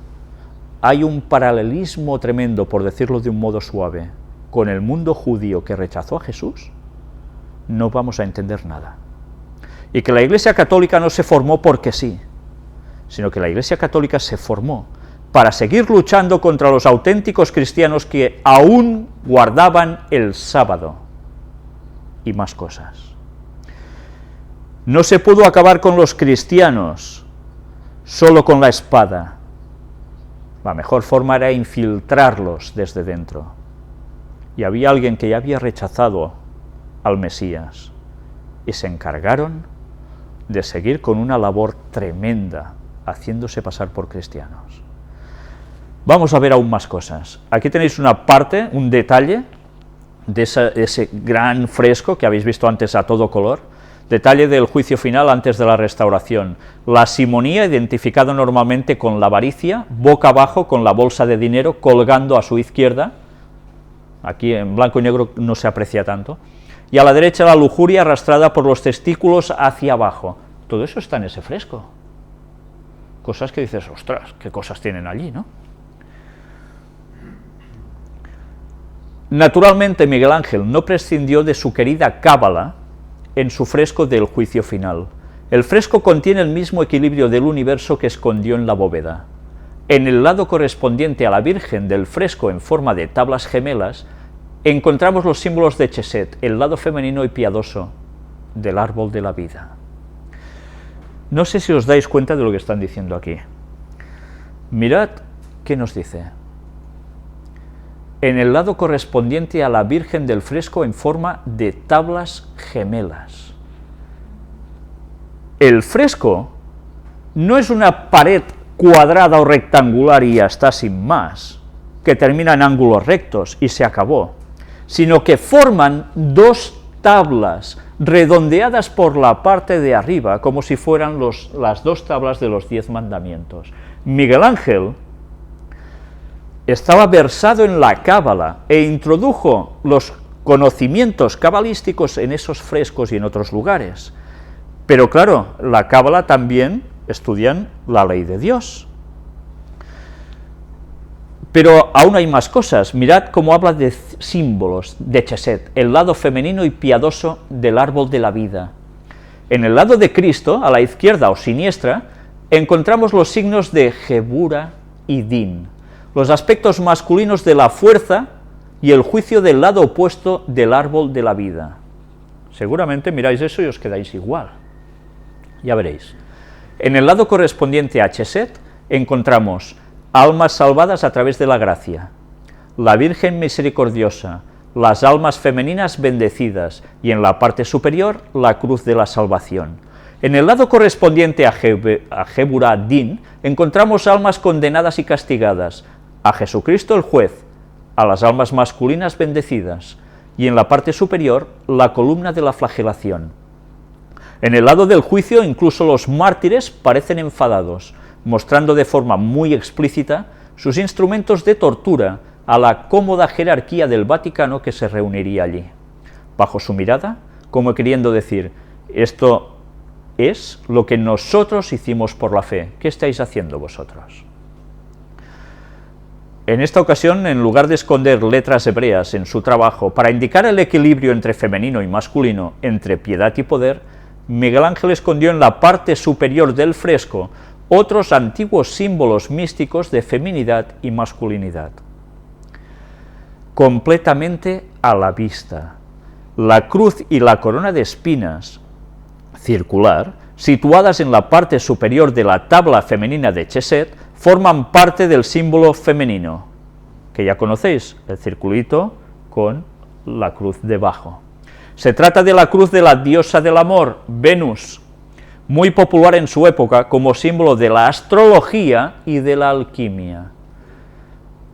hay un paralelismo tremendo, por decirlo de un modo suave, con el mundo judío que rechazó a Jesús, no vamos a entender nada. Y que la Iglesia Católica no se formó porque sí, sino que la Iglesia Católica se formó para seguir luchando contra los auténticos cristianos que aún guardaban el sábado y más cosas. No se pudo acabar con los cristianos solo con la espada. La mejor forma era infiltrarlos desde dentro. Y había alguien que ya había rechazado al Mesías, y se encargaron de seguir con una labor tremenda, haciéndose pasar por cristianos. Vamos a ver aún más cosas. Aquí tenéis una parte, un detalle, de ese gran fresco que habéis visto antes a todo color, detalle del juicio final antes de la restauración. La simonía, identificado normalmente con la avaricia, boca abajo con la bolsa de dinero colgando a su izquierda, aquí en blanco y negro no se aprecia tanto, y a la derecha la lujuria arrastrada por los testículos hacia abajo. Todo eso está en ese fresco. Cosas que dices, ostras, qué cosas tienen allí, ¿no? Naturalmente Miguel Ángel no prescindió de su querida cábala en su fresco del juicio final. El fresco contiene el mismo equilibrio del universo que escondió en la bóveda. En el lado correspondiente a la Virgen del fresco en forma de tablas gemelas, encontramos los símbolos de Cheset, el lado femenino y piadoso del árbol de la vida. No sé si os dais cuenta de lo que están diciendo aquí. Mirad qué nos dice. En el lado correspondiente a la Virgen del fresco en forma de tablas gemelas. El fresco no es una pared cuadrada o rectangular y ya está, sin más, que termina en ángulos rectos y se acabó, sino que forman dos tablas redondeadas por la parte de arriba, como si fueran las 2 tablas de los 10 mandamientos. Miguel Ángel estaba versado en la cábala e introdujo los conocimientos cabalísticos en esos frescos y en otros lugares. Pero claro, la cábala también estudian la ley de Dios. Pero aún hay más cosas. Mirad cómo habla de símbolos, de Chesed, el lado femenino y piadoso del árbol de la vida. En el lado de Cristo, a la izquierda o siniestra, encontramos los signos de Gebura y Din, los aspectos masculinos de la fuerza y el juicio del lado opuesto del árbol de la vida. Seguramente miráis eso y os quedáis igual. Ya veréis. En el lado correspondiente a Chesed encontramos almas salvadas a través de la gracia, la Virgen misericordiosa, las almas femeninas bendecidas y en la parte superior la cruz de la salvación. En el lado correspondiente a Gebura Din encontramos almas condenadas y castigadas, a Jesucristo el juez, a las almas masculinas bendecidas y en la parte superior la columna de la flagelación. En el lado del juicio incluso los mártires parecen enfadados, mostrando de forma muy explícita sus instrumentos de tortura a la cómoda jerarquía del Vaticano que se reuniría allí, bajo su mirada, como queriendo decir, esto es lo que nosotros hicimos por la fe, ¿qué estáis haciendo vosotros? En esta ocasión, en lugar de esconder letras hebreas en su trabajo para indicar el equilibrio entre femenino y masculino, entre piedad y poder, Miguel Ángel escondió en la parte superior del fresco otros antiguos símbolos místicos de feminidad y masculinidad. Completamente a la vista, la cruz y la corona de espinas, circular, situadas en la parte superior de la tabla femenina de Chesed, forman parte del símbolo femenino, que ya conocéis, el circulito con la cruz debajo. Se trata de la cruz de la diosa del amor, Venus, muy popular en su época como símbolo de la astrología y de la alquimia.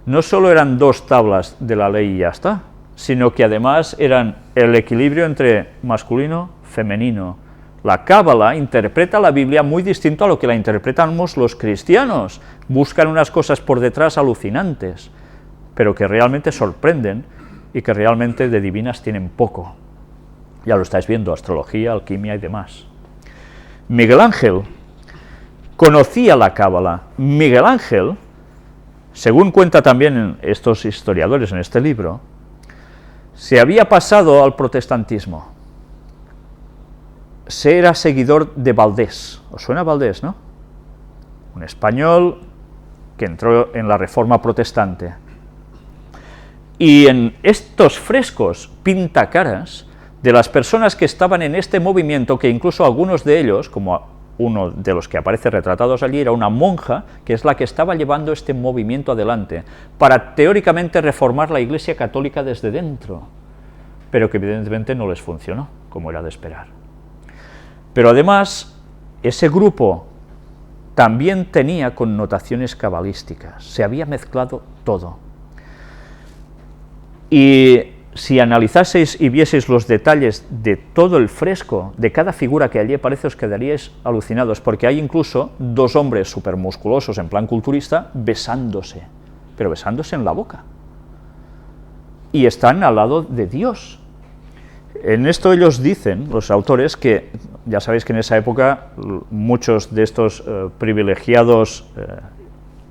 No solo eran 2 tablas de la ley y ya está, sino que además eran el equilibrio entre masculino y femenino. La cábala interpreta la Biblia muy distinto a lo que la interpretamos los cristianos, buscan unas cosas por detrás alucinantes, pero que realmente sorprenden y que realmente de divinas tienen poco. Ya lo estáis viendo, astrología, alquimia y demás. Miguel Ángel conocía la cábala. Miguel Ángel, según cuenta también estos historiadores en este libro, se había pasado al protestantismo. Se era seguidor de Valdés. ¿Os suena Valdés, no? Un español que entró en la Reforma protestante. Y en estos frescos pinta caras de las personas que estaban en este movimiento, que incluso algunos de ellos, como uno de los que aparece retratados allí, era una monja, que es la que estaba llevando este movimiento adelante, para teóricamente reformar la Iglesia Católica desde dentro, pero que evidentemente no les funcionó, como era de esperar. Pero además, ese grupo también tenía connotaciones cabalísticas, se había mezclado todo. Y si analizaseis y vieseis los detalles de todo el fresco, de cada figura que allí aparece, os quedaríais alucinados, porque hay incluso 2 hombres supermusculosos en plan culturista besándose, pero besándose en la boca. Y están al lado de Dios. En esto ellos dicen, los autores, que ya sabéis que en esa época muchos de estos privilegiados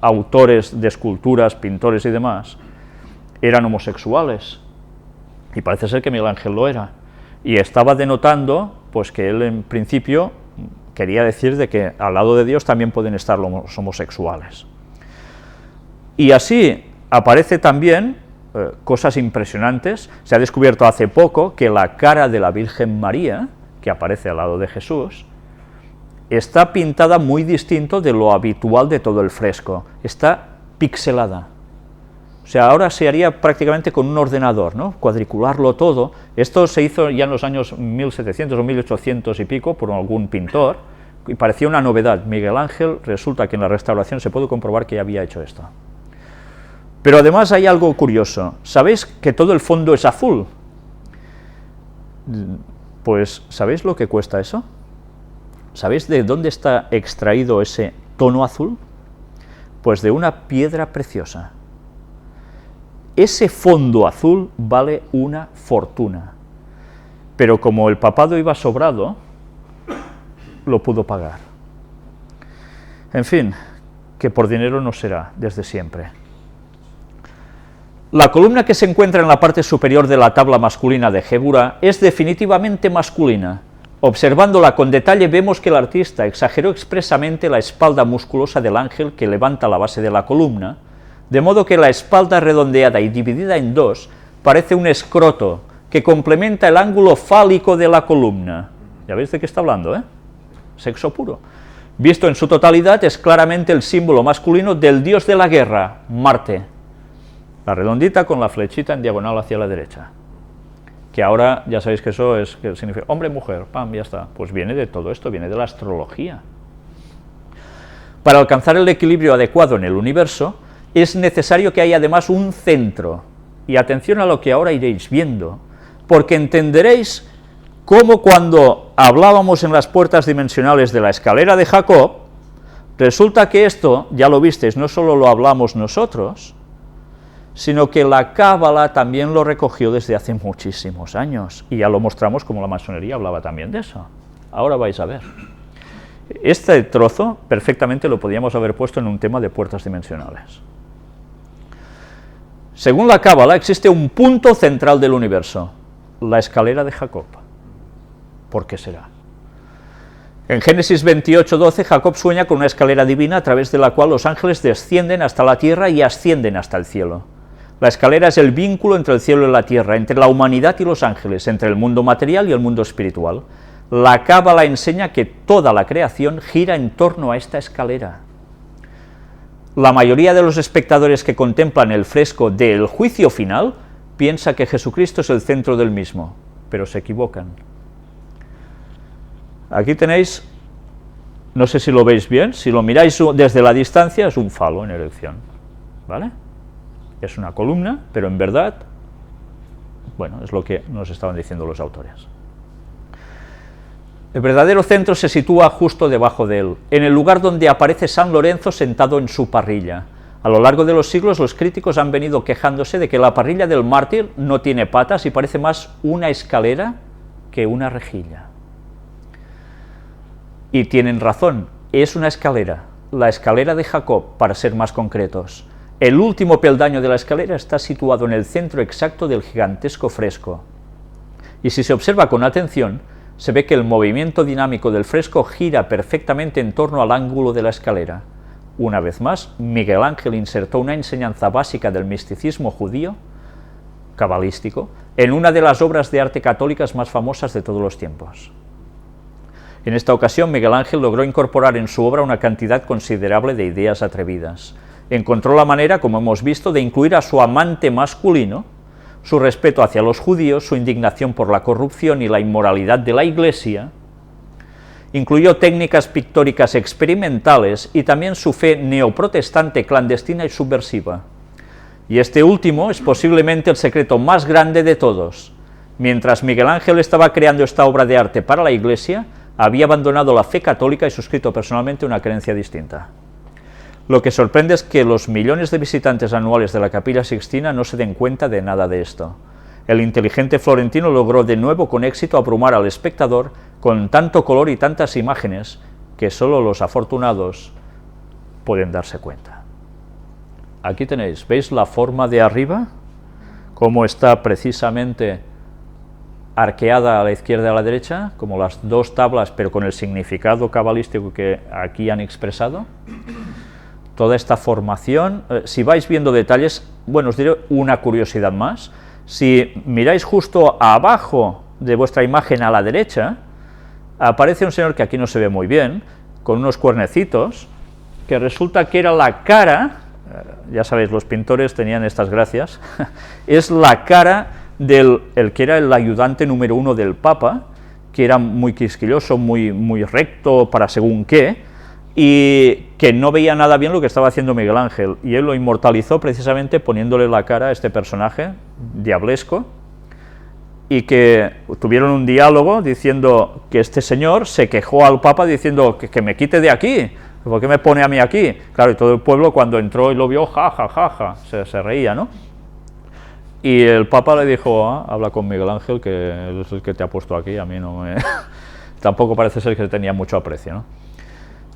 autores de esculturas, pintores y demás, eran homosexuales. Y parece ser que Miguel Ángel lo era, y estaba denotando pues que él en principio quería decir de que al lado de Dios también pueden estar los homosexuales. Y así aparece también cosas impresionantes. Se ha descubierto hace poco que la cara de la Virgen María, que aparece al lado de Jesús, está pintada muy distinto de lo habitual de todo el fresco, está pixelada. O sea, ahora se haría prácticamente con un ordenador, ¿no? Cuadricularlo todo. Esto se hizo ya en los años 1700 o 1800 y pico por algún pintor, y parecía una novedad. Miguel Ángel, resulta que en la restauración se puede comprobar que ya había hecho esto. Pero además hay algo curioso. ¿Sabéis que todo el fondo es azul? Pues, ¿sabéis lo que cuesta eso? ¿Sabéis de dónde está extraído ese tono azul? Pues de una piedra preciosa. Ese fondo azul vale una fortuna, pero como el papado iba sobrado, lo pudo pagar. En fin, que por dinero no será desde siempre. La columna que se encuentra en la parte superior de la tabla masculina de Gébura es definitivamente masculina. Observándola con detalle vemos que el artista exageró expresamente la espalda musculosa del ángel que levanta la base de la columna, de modo que la espalda redondeada y dividida en dos parece un escroto que complementa el ángulo fálico de la columna. ¿Ya veis de qué está hablando, eh? Sexo puro. Visto en su totalidad, es claramente el símbolo masculino del dios de la guerra, Marte. La redondita con la flechita en diagonal hacia la derecha. Que ahora ya sabéis que eso es, que significa hombre-mujer, pam, ya está. Pues viene de todo esto, viene de la astrología. Para alcanzar el equilibrio adecuado en el universo, es necesario que haya además un centro. Y atención a lo que ahora iréis viendo, porque entenderéis cómo cuando hablábamos en las puertas dimensionales de la escalera de Jacob, resulta que esto, ya lo visteis, no solo lo hablamos nosotros, sino que la Cábala también lo recogió desde hace muchísimos años, y ya lo mostramos como la masonería hablaba también de eso. Ahora vais a ver. Este trozo perfectamente lo podíamos haber puesto en un tema de puertas dimensionales. Según la Cábala, existe un punto central del universo, la escalera de Jacob. ¿Por qué será? En Génesis 28:12, Jacob sueña con una escalera divina a través de la cual los ángeles descienden hasta la tierra y ascienden hasta el cielo. La escalera es el vínculo entre el cielo y la tierra, entre la humanidad y los ángeles, entre el mundo material y el mundo espiritual. La Cábala enseña que toda la creación gira en torno a esta escalera. La mayoría de los espectadores que contemplan el fresco del juicio final piensa que Jesucristo es el centro del mismo, pero se equivocan. Aquí tenéis, no sé si lo veis bien, si lo miráis desde la distancia es un falo en erección, ¿vale? Es una columna, pero en verdad, bueno, es lo que nos estaban diciendo los autores. El verdadero centro se sitúa justo debajo de él, en el lugar donde aparece San Lorenzo sentado en su parrilla. A lo largo de los siglos, los críticos han venido quejándose de que la parrilla del mártir no tiene patas y parece más una escalera que una rejilla. Y tienen razón, es una escalera, la escalera de Jacob, para ser más concretos. El último peldaño de la escalera está situado en el centro exacto del gigantesco fresco. Y si se observa con atención, se ve que el movimiento dinámico del fresco gira perfectamente en torno al ángulo de la escalera. Una vez más, Miguel Ángel insertó una enseñanza básica del misticismo judío, cabalístico, en una de las obras de arte católicas más famosas de todos los tiempos. En esta ocasión, Miguel Ángel logró incorporar en su obra una cantidad considerable de ideas atrevidas. Encontró la manera, como hemos visto, de incluir a su amante masculino, su respeto hacia los judíos, su indignación por la corrupción y la inmoralidad de la Iglesia, incluyó técnicas pictóricas experimentales y también su fe neoprotestante clandestina y subversiva. Y este último es posiblemente el secreto más grande de todos. Mientras Miguel Ángel estaba creando esta obra de arte para la Iglesia, había abandonado la fe católica y suscrito personalmente una creencia distinta. Lo que sorprende es que los millones de visitantes anuales de la Capilla Sixtina no se den cuenta de nada de esto. El inteligente florentino logró de nuevo con éxito abrumar al espectador con tanto color y tantas imágenes que solo los afortunados pueden darse cuenta. Aquí tenéis, ¿veis la forma de arriba? Cómo está precisamente arqueada a la izquierda y a la derecha, como las dos tablas, pero con el significado cabalístico que aquí han expresado. Toda esta formación, si vais viendo detalles, bueno, os diré una curiosidad más. Si miráis justo abajo de vuestra imagen a la derecha, aparece un señor que aquí no se ve muy bien, con unos cuernecitos, que resulta que era la cara, ya sabéis, los pintores tenían estas gracias, es la cara del que era el ayudante número 1 del Papa, que era muy quisquilloso, muy recto para según qué, y que no veía nada bien lo que estaba haciendo Miguel Ángel, y él lo inmortalizó precisamente poniéndole la cara a este personaje diablesco, y que tuvieron un diálogo diciendo que este señor se quejó al Papa diciendo que me quite de aquí, ¿por qué me pone a mí aquí? Claro, y todo el pueblo cuando entró y lo vio, ja, ja, ja, ja, se reía, ¿no? Y el Papa le dijo, habla con Miguel Ángel, que es el que te ha puesto aquí, a mí no me... Tampoco parece ser que tenía mucho aprecio, ¿no?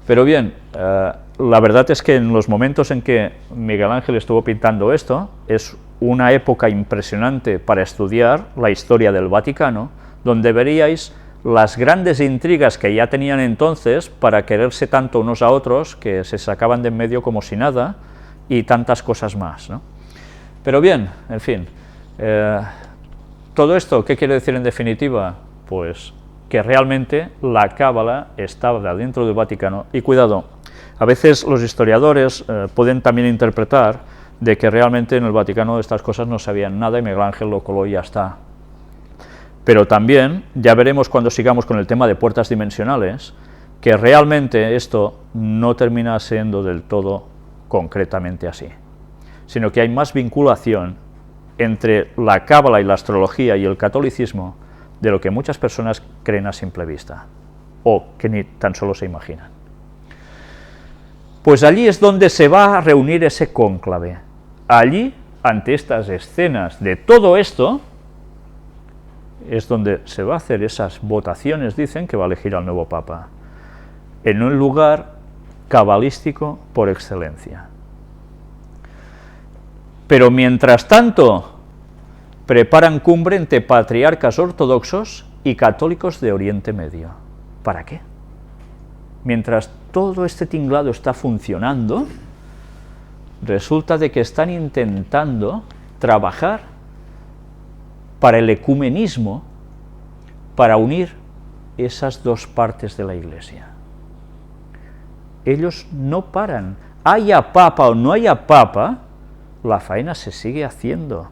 Pero bien, la verdad es que en los momentos en que Miguel Ángel estuvo pintando esto, es una época impresionante para estudiar la historia del Vaticano, donde veríais las grandes intrigas que ya tenían entonces para quererse tanto unos a otros, que se sacaban de en medio como si nada, y tantas cosas más, ¿no? Pero bien, en fin, todo esto, ¿qué quiere decir en definitiva? Pues que realmente la Cábala estaba dentro del Vaticano, y cuidado, a veces los historiadores pueden también interpretar de que realmente en el Vaticano de estas cosas no sabían nada y Miguel Ángel lo coló y ya está. Pero también, ya veremos cuando sigamos con el tema de puertas dimensionales, que realmente esto no termina siendo del todo concretamente así, sino que hay más vinculación entre la Cábala y la astrología y el catolicismo de lo que muchas personas creen a simple vista, o que ni tan solo se imaginan. Pues allí es donde se va a reunir ese cónclave. Allí, ante estas escenas de todo esto, es donde se va a hacer esas votaciones, dicen, que va a elegir al nuevo Papa, en un lugar cabalístico por excelencia. Pero mientras tanto, preparan cumbre entre patriarcas ortodoxos y católicos de Oriente Medio. ¿Para qué? Mientras todo este tinglado está funcionando, resulta de que están intentando trabajar para el ecumenismo, para unir esas dos partes de la Iglesia. Ellos no paran, haya papa o no haya papa, la faena se sigue haciendo.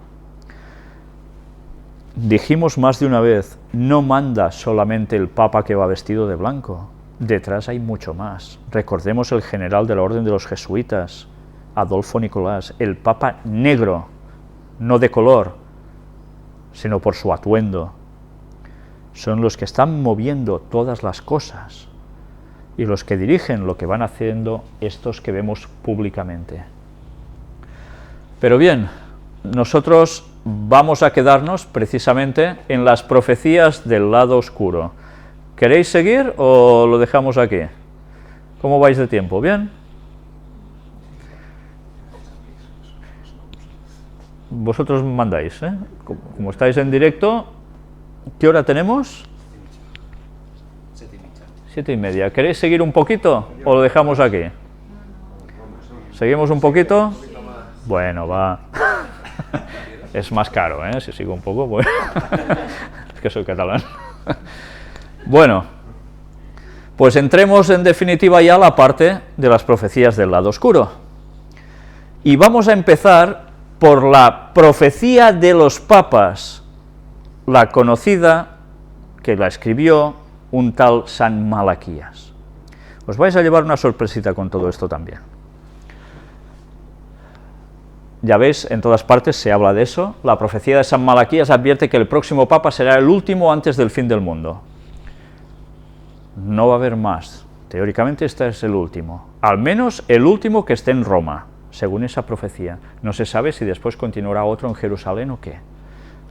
Dijimos más de una vez, no manda solamente el papa que va vestido de blanco, detrás hay mucho más. Recordemos el general de la Orden de los Jesuitas, Adolfo Nicolás, el papa negro, no de color, sino por su atuendo. Son los que están moviendo todas las cosas y los que dirigen lo que van haciendo estos que vemos públicamente. Pero bien, nosotros vamos a quedarnos precisamente en las profecías del lado oscuro. ¿Queréis seguir o lo dejamos aquí? ¿Cómo vais de tiempo? ¿Bien? Vosotros mandáis, ¿eh? Como estáis en directo, ¿qué hora tenemos? 7:30. ¿Queréis seguir un poquito o lo dejamos aquí? ¿Seguimos un poquito? Bueno, va. Es más caro, ¿eh? Si sigo un poco, pues... es que soy catalán. Bueno, pues entremos en definitiva ya a la parte de las profecías del lado oscuro. Y vamos a empezar por la profecía de los papas, la conocida, que la escribió un tal San Malaquías. Os vais a llevar una sorpresita con todo esto también. Ya veis, en todas partes se habla de eso. La profecía de San Malaquías advierte que el próximo papa será el último antes del fin del mundo. No va a haber más. Teóricamente este es el último. Al menos el último que esté en Roma, según esa profecía. No se sabe si después continuará otro en Jerusalén o qué.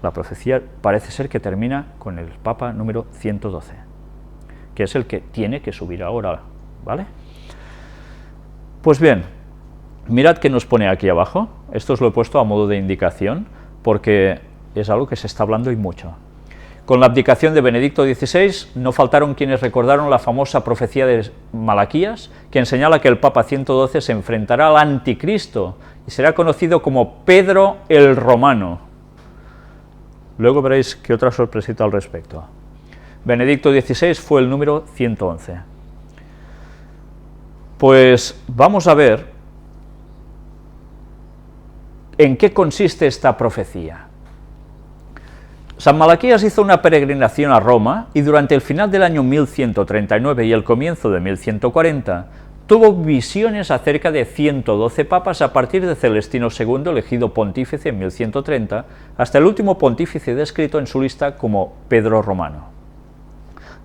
La profecía parece ser que termina con el papa número 112, que es el que tiene que subir ahora, ¿vale? Pues bien, mirad qué nos pone aquí abajo. Esto os lo he puesto a modo de indicación, porque es algo que se está hablando y mucho. Con la abdicación de Benedicto XVI, no faltaron quienes recordaron la famosa profecía de Malaquías, quien señala que el Papa 112 se enfrentará al Anticristo y será conocido como Pedro el Romano. Luego veréis qué otra sorpresita al respecto. Benedicto XVI fue el número 111. Pues vamos a ver en qué consiste esta profecía. San Malaquías hizo una peregrinación a Roma y durante el final del año 1139 y el comienzo de 1140 tuvo visiones acerca de 112 papas a partir de Celestino II, elegido pontífice en 1130, hasta el último pontífice descrito en su lista como Pedro Romano.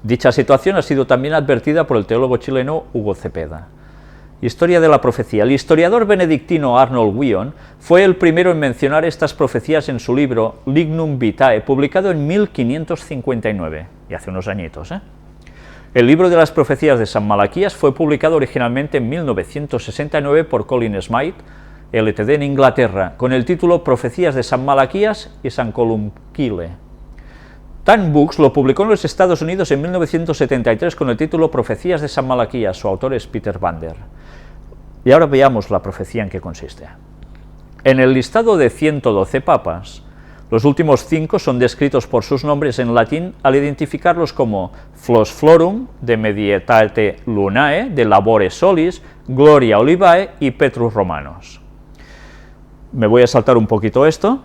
Dicha situación ha sido también advertida por el teólogo chileno Hugo Cepeda. Historia de la profecía. El historiador benedictino Arnold Wion fue el primero en mencionar estas profecías en su libro Lignum Vitae, publicado en 1559, y hace unos añitos. El libro de las profecías de San Malaquías fue publicado originalmente en 1969 por Colin Smythe, LTD en Inglaterra, con el título Profecías de San Malaquías y San Columcille. Tan Books lo publicó en los Estados Unidos en 1973 con el título Profecías de San Malaquías, su autor es Peter Bander. Y ahora veamos la profecía en qué consiste. En el listado de 112 papas, los últimos 5 son descritos por sus nombres en latín al identificarlos como Flos Florum, de Medietate Lunae, de Labore Solis, Gloria Olivae y Petrus Romanos. Me voy a saltar un poquito esto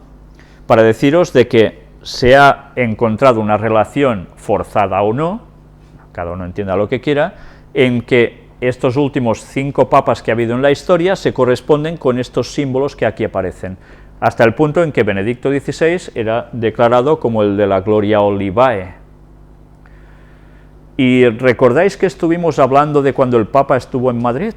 para deciros de que se ha encontrado una relación forzada o no, cada uno entienda lo que quiera, en que estos últimos 5 papas que ha habido en la historia se corresponden con estos símbolos que aquí aparecen, hasta el punto en que Benedicto XVI era declarado como el de la Gloria Olivae. ¿Y recordáis que estuvimos hablando de cuando el Papa estuvo en Madrid?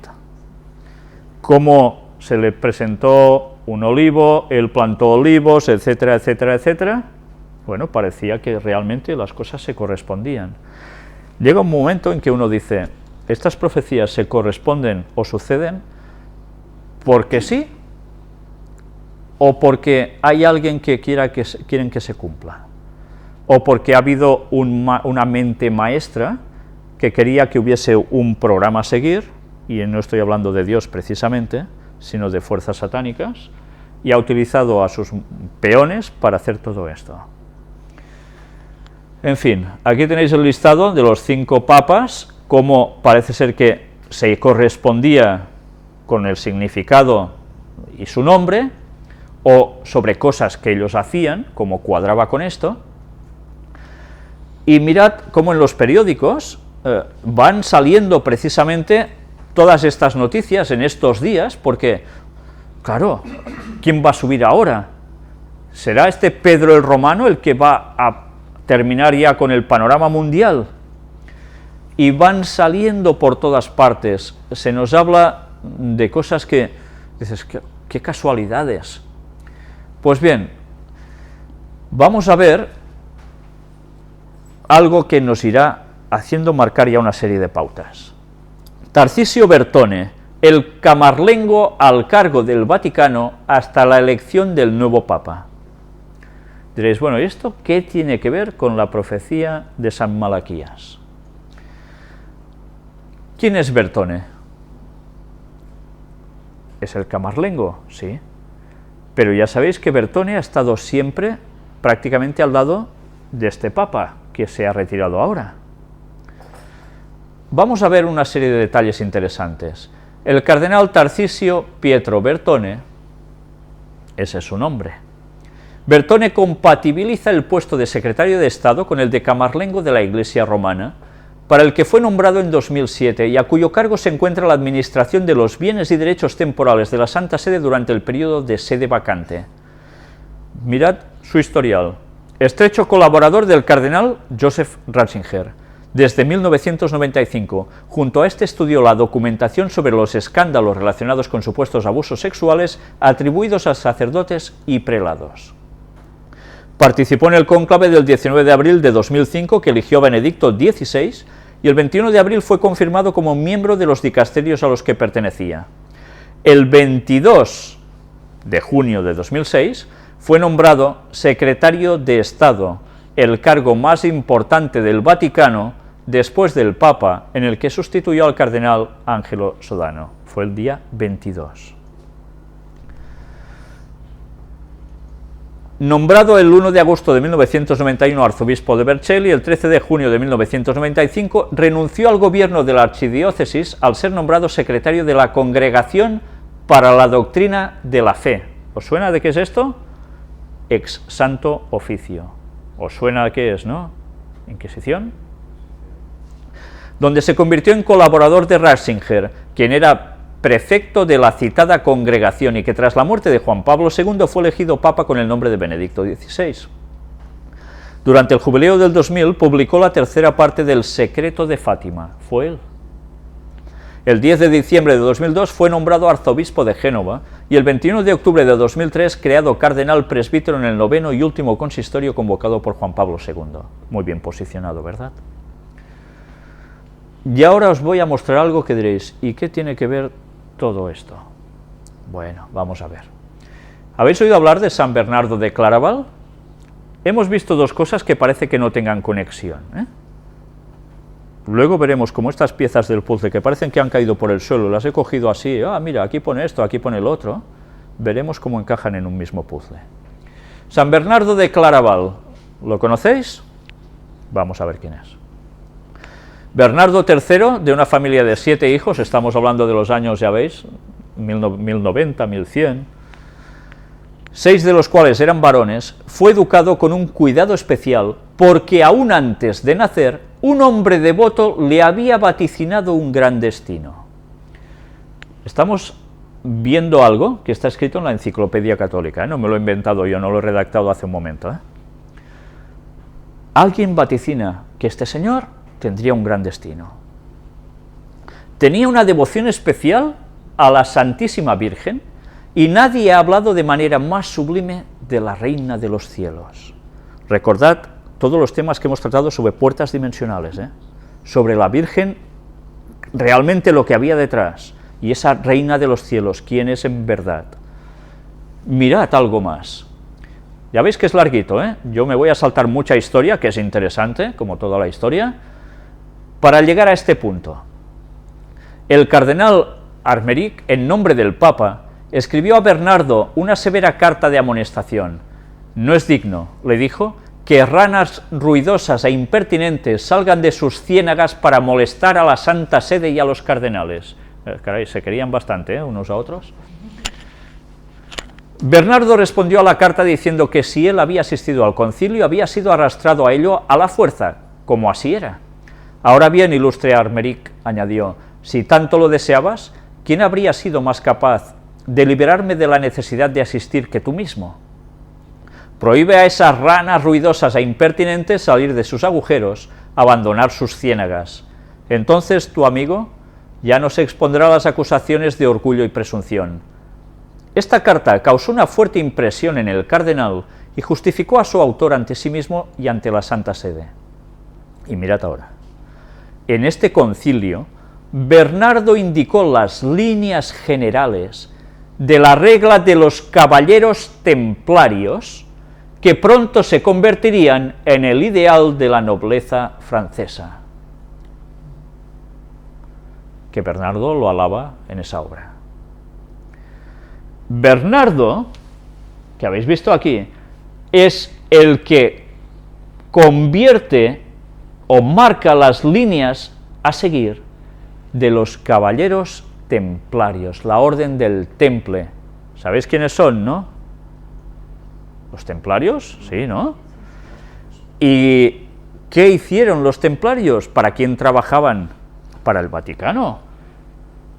Cómo se le presentó un olivo, él plantó olivos, etcétera, etcétera, etcétera. Bueno, parecía que realmente las cosas se correspondían. Llega un momento en que uno dice, ¿estas profecías se corresponden o suceden porque sí o porque hay alguien que quieren que se cumpla? ¿O porque ha habido una mente maestra que quería que hubiese un programa a seguir, y no estoy hablando de Dios precisamente, sino de fuerzas satánicas, y ha utilizado a sus peones para hacer todo esto? En fin, aquí tenéis el listado de los 5 papas, como parece ser que se correspondía con el significado y su nombre, o sobre cosas que ellos hacían, como cuadraba con esto. Y mirad cómo en los periódicos van saliendo precisamente todas estas noticias en estos días, porque, claro, ¿quién va a subir ahora? ¿Será este Pedro el Romano el que va a terminar ya con el panorama mundial? Y van saliendo por todas partes, se nos habla de cosas que dices, qué casualidades. Pues bien, vamos a ver algo que nos irá haciendo marcar ya una serie de pautas. Tarcisio Bertone, el camarlengo al cargo del Vaticano hasta la elección del nuevo Papa. Diréis, bueno, ¿y esto qué tiene que ver con la profecía de San Malaquías? ¿Quién es Bertone? ¿Es el camarlengo? Sí. Pero ya sabéis que Bertone ha estado siempre prácticamente al lado de este Papa, que se ha retirado ahora. Vamos a ver una serie de detalles interesantes. El cardenal Tarcisio Pietro Bertone, ese es su nombre. Bertone compatibiliza el puesto de secretario de Estado con el de camarlengo de la Iglesia romana, para el que fue nombrado en 2007 y a cuyo cargo se encuentra la administración de los bienes y derechos temporales de la Santa Sede durante el periodo de sede vacante. Mirad su historial. Estrecho colaborador del cardenal Joseph Ratzinger. Desde 1995, junto a este estudió la documentación sobre los escándalos relacionados con supuestos abusos sexuales atribuidos a sacerdotes y prelados. Participó en el cónclave del 19 de abril de 2005 que eligió a Benedicto XVI y el 21 de abril fue confirmado como miembro de los dicasterios a los que pertenecía. El 22 de junio de 2006 fue nombrado secretario de Estado, el cargo más importante del Vaticano después del Papa, en el que sustituyó al cardenal Angelo Sodano. Fue el día 22. Nombrado el 1 de agosto de 1991 arzobispo de Vercelli, el 13 de junio de 1995 renunció al gobierno de la archidiócesis al ser nombrado secretario de la Congregación para la Doctrina de la Fe. ¿Os suena de qué es esto? Ex Santo Oficio. ¿Os suena de qué es, no? ¿Inquisición? Donde se convirtió en colaborador de Ratzinger, quien era prefecto de la citada congregación y que tras la muerte de Juan Pablo II fue elegido papa con el nombre de Benedicto XVI. Durante el jubileo del 2000 publicó la tercera parte del Secreto de Fátima, fue él. El 10 de diciembre de 2002 fue nombrado arzobispo de Génova y el 21 de octubre de 2003 creado cardenal presbítero en el 9º y último consistorio convocado por Juan Pablo II. Muy bien posicionado, ¿verdad? Y ahora os voy a mostrar algo que diréis, ¿y qué tiene que ver todo esto? Bueno, vamos a ver. ¿Habéis oído hablar de San Bernardo de Claraval? Hemos visto dos cosas que parece que no tengan conexión, ¿eh? Luego veremos cómo estas piezas del puzzle que parecen que han caído por el suelo, las he cogido así, mira, aquí pone esto, aquí pone el otro, veremos cómo encajan en un mismo puzzle. San Bernardo de Claraval, ¿lo conocéis? Vamos a ver quién es. Bernardo III, de una familia de 7 hijos, estamos hablando de los años, ya veis, 1090, 1100, 6 de los cuales eran varones, fue educado con un cuidado especial porque aún antes de nacer, un hombre devoto le había vaticinado un gran destino. Estamos viendo algo que está escrito en la Enciclopedia Católica, ¿eh? No me lo he inventado yo, no lo he redactado hace un momento, ¿eh? Alguien vaticina que este señor tendría un gran destino. Tenía una devoción especial a la Santísima Virgen, y nadie ha hablado de manera más sublime de la Reina de los Cielos. Recordad todos los temas que hemos tratado sobre puertas dimensionales, sobre la Virgen, realmente lo que había detrás, y esa Reina de los Cielos, quién es en verdad. Mirad algo más. Ya veis que es larguito, yo me voy a saltar mucha historia, que es interesante, como toda la historia, para llegar a este punto. El cardenal Armeric, en nombre del Papa, escribió a Bernardo una severa carta de amonestación. No es digno, le dijo, que ranas ruidosas e impertinentes salgan de sus ciénagas para molestar a la Santa Sede y a los cardenales. Caray, se querían bastante, unos a otros. Bernardo respondió a la carta diciendo que si él había asistido al concilio, había sido arrastrado a ello a la fuerza, como así era. Ahora bien, ilustre Armeric, añadió, si tanto lo deseabas, ¿quién habría sido más capaz de liberarme de la necesidad de asistir que tú mismo? Prohíbe a esas ranas ruidosas e impertinentes salir de sus agujeros, abandonar sus ciénagas. Entonces tu amigo ya no se expondrá a las acusaciones de orgullo y presunción. Esta carta causó una fuerte impresión en el cardenal y justificó a su autor ante sí mismo y ante la Santa Sede. Y mirad ahora. En este concilio, Bernardo indicó las líneas generales de la regla de los caballeros templarios, que pronto se convertirían en el ideal de la nobleza francesa, que Bernardo lo alaba en esa obra. Bernardo, que habéis visto aquí, es el que convierte o marca las líneas a seguir de los caballeros templarios, la orden del Temple. ¿Sabéis quiénes son, no? ¿Los templarios? Sí, ¿no? ¿Y qué hicieron los templarios? ¿Para quién trabajaban? Para el Vaticano.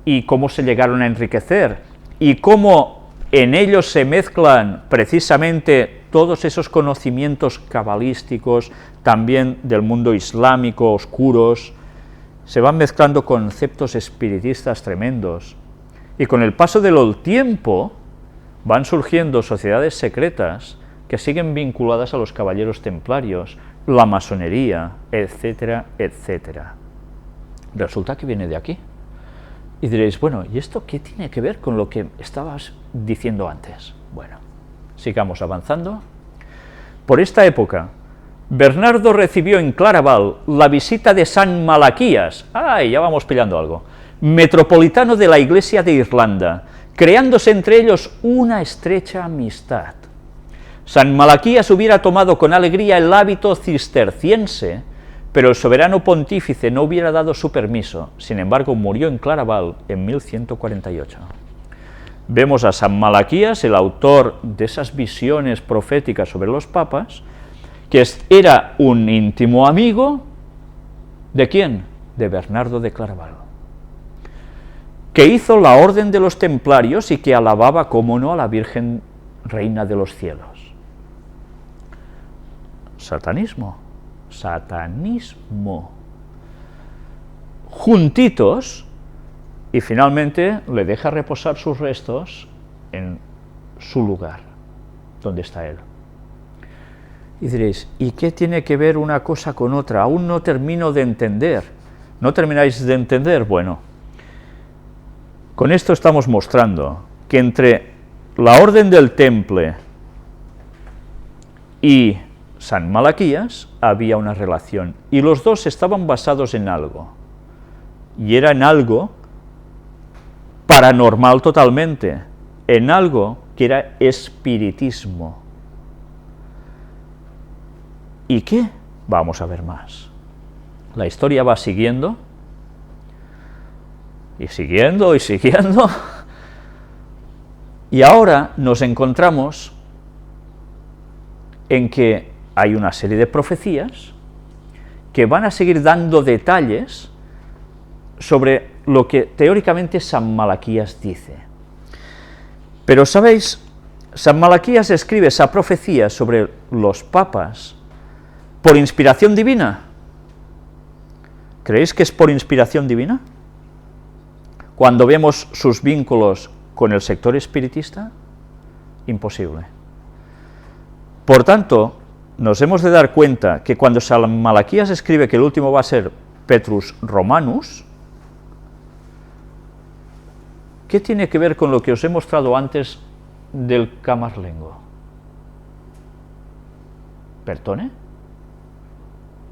¿Y cómo se llegaron a enriquecer? ¿Y cómo en ellos se mezclan precisamente todos esos conocimientos cabalísticos, también del mundo islámico, oscuros? Se van mezclando conceptos espiritistas tremendos. Y con el paso del tiempo van surgiendo sociedades secretas que siguen vinculadas a los caballeros templarios, la masonería, etcétera, etcétera. Resulta que viene de aquí. Y diréis, bueno, ¿y esto qué tiene que ver con lo que estabas diciendo antes? Bueno, sigamos avanzando. Por esta época, Bernardo recibió en Claraval la visita de San Malaquías, ya vamos pillando algo, metropolitano de la Iglesia de Irlanda, creándose entre ellos una estrecha amistad. San Malaquías hubiera tomado con alegría el hábito cisterciense, pero el soberano pontífice no hubiera dado su permiso, sin embargo murió en Claraval en 1148. Vemos a San Malaquías, el autor de esas visiones proféticas sobre los papas, que era un íntimo amigo, ¿de quién? De Bernardo de Claraval. que hizo la orden de los templarios y que alababa, cómo no, a la Virgen Reina de los Cielos. Satanismo, satanismo. Juntitos, y finalmente le deja reposar sus restos en su lugar, donde está él. Y diréis, ¿y qué tiene que ver una cosa con otra? Aún no termino de entender. ¿No termináis de entender? Bueno, con esto estamos mostrando que entre la orden del Temple y San Malaquías había una relación, y los dos estaban basados en algo, y era en algo paranormal totalmente, en algo que era espiritismo. ¿Y qué? Vamos a ver más. La historia va siguiendo, y siguiendo, y siguiendo, y ahora nos encontramos en que hay una serie de profecías que van a seguir dando detalles sobre lo que teóricamente San Malaquías dice. Pero, ¿sabéis? San Malaquías escribe esa profecía sobre los papas por inspiración divina. ¿Creéis que es por inspiración divina? Cuando vemos sus vínculos con el sector espiritista, imposible. Por tanto, nos hemos de dar cuenta que cuando San Malaquías escribe que el último va a ser Petrus Romanus, ¿qué tiene que ver con lo que os he mostrado antes del Camarlengo? ¿Pertone?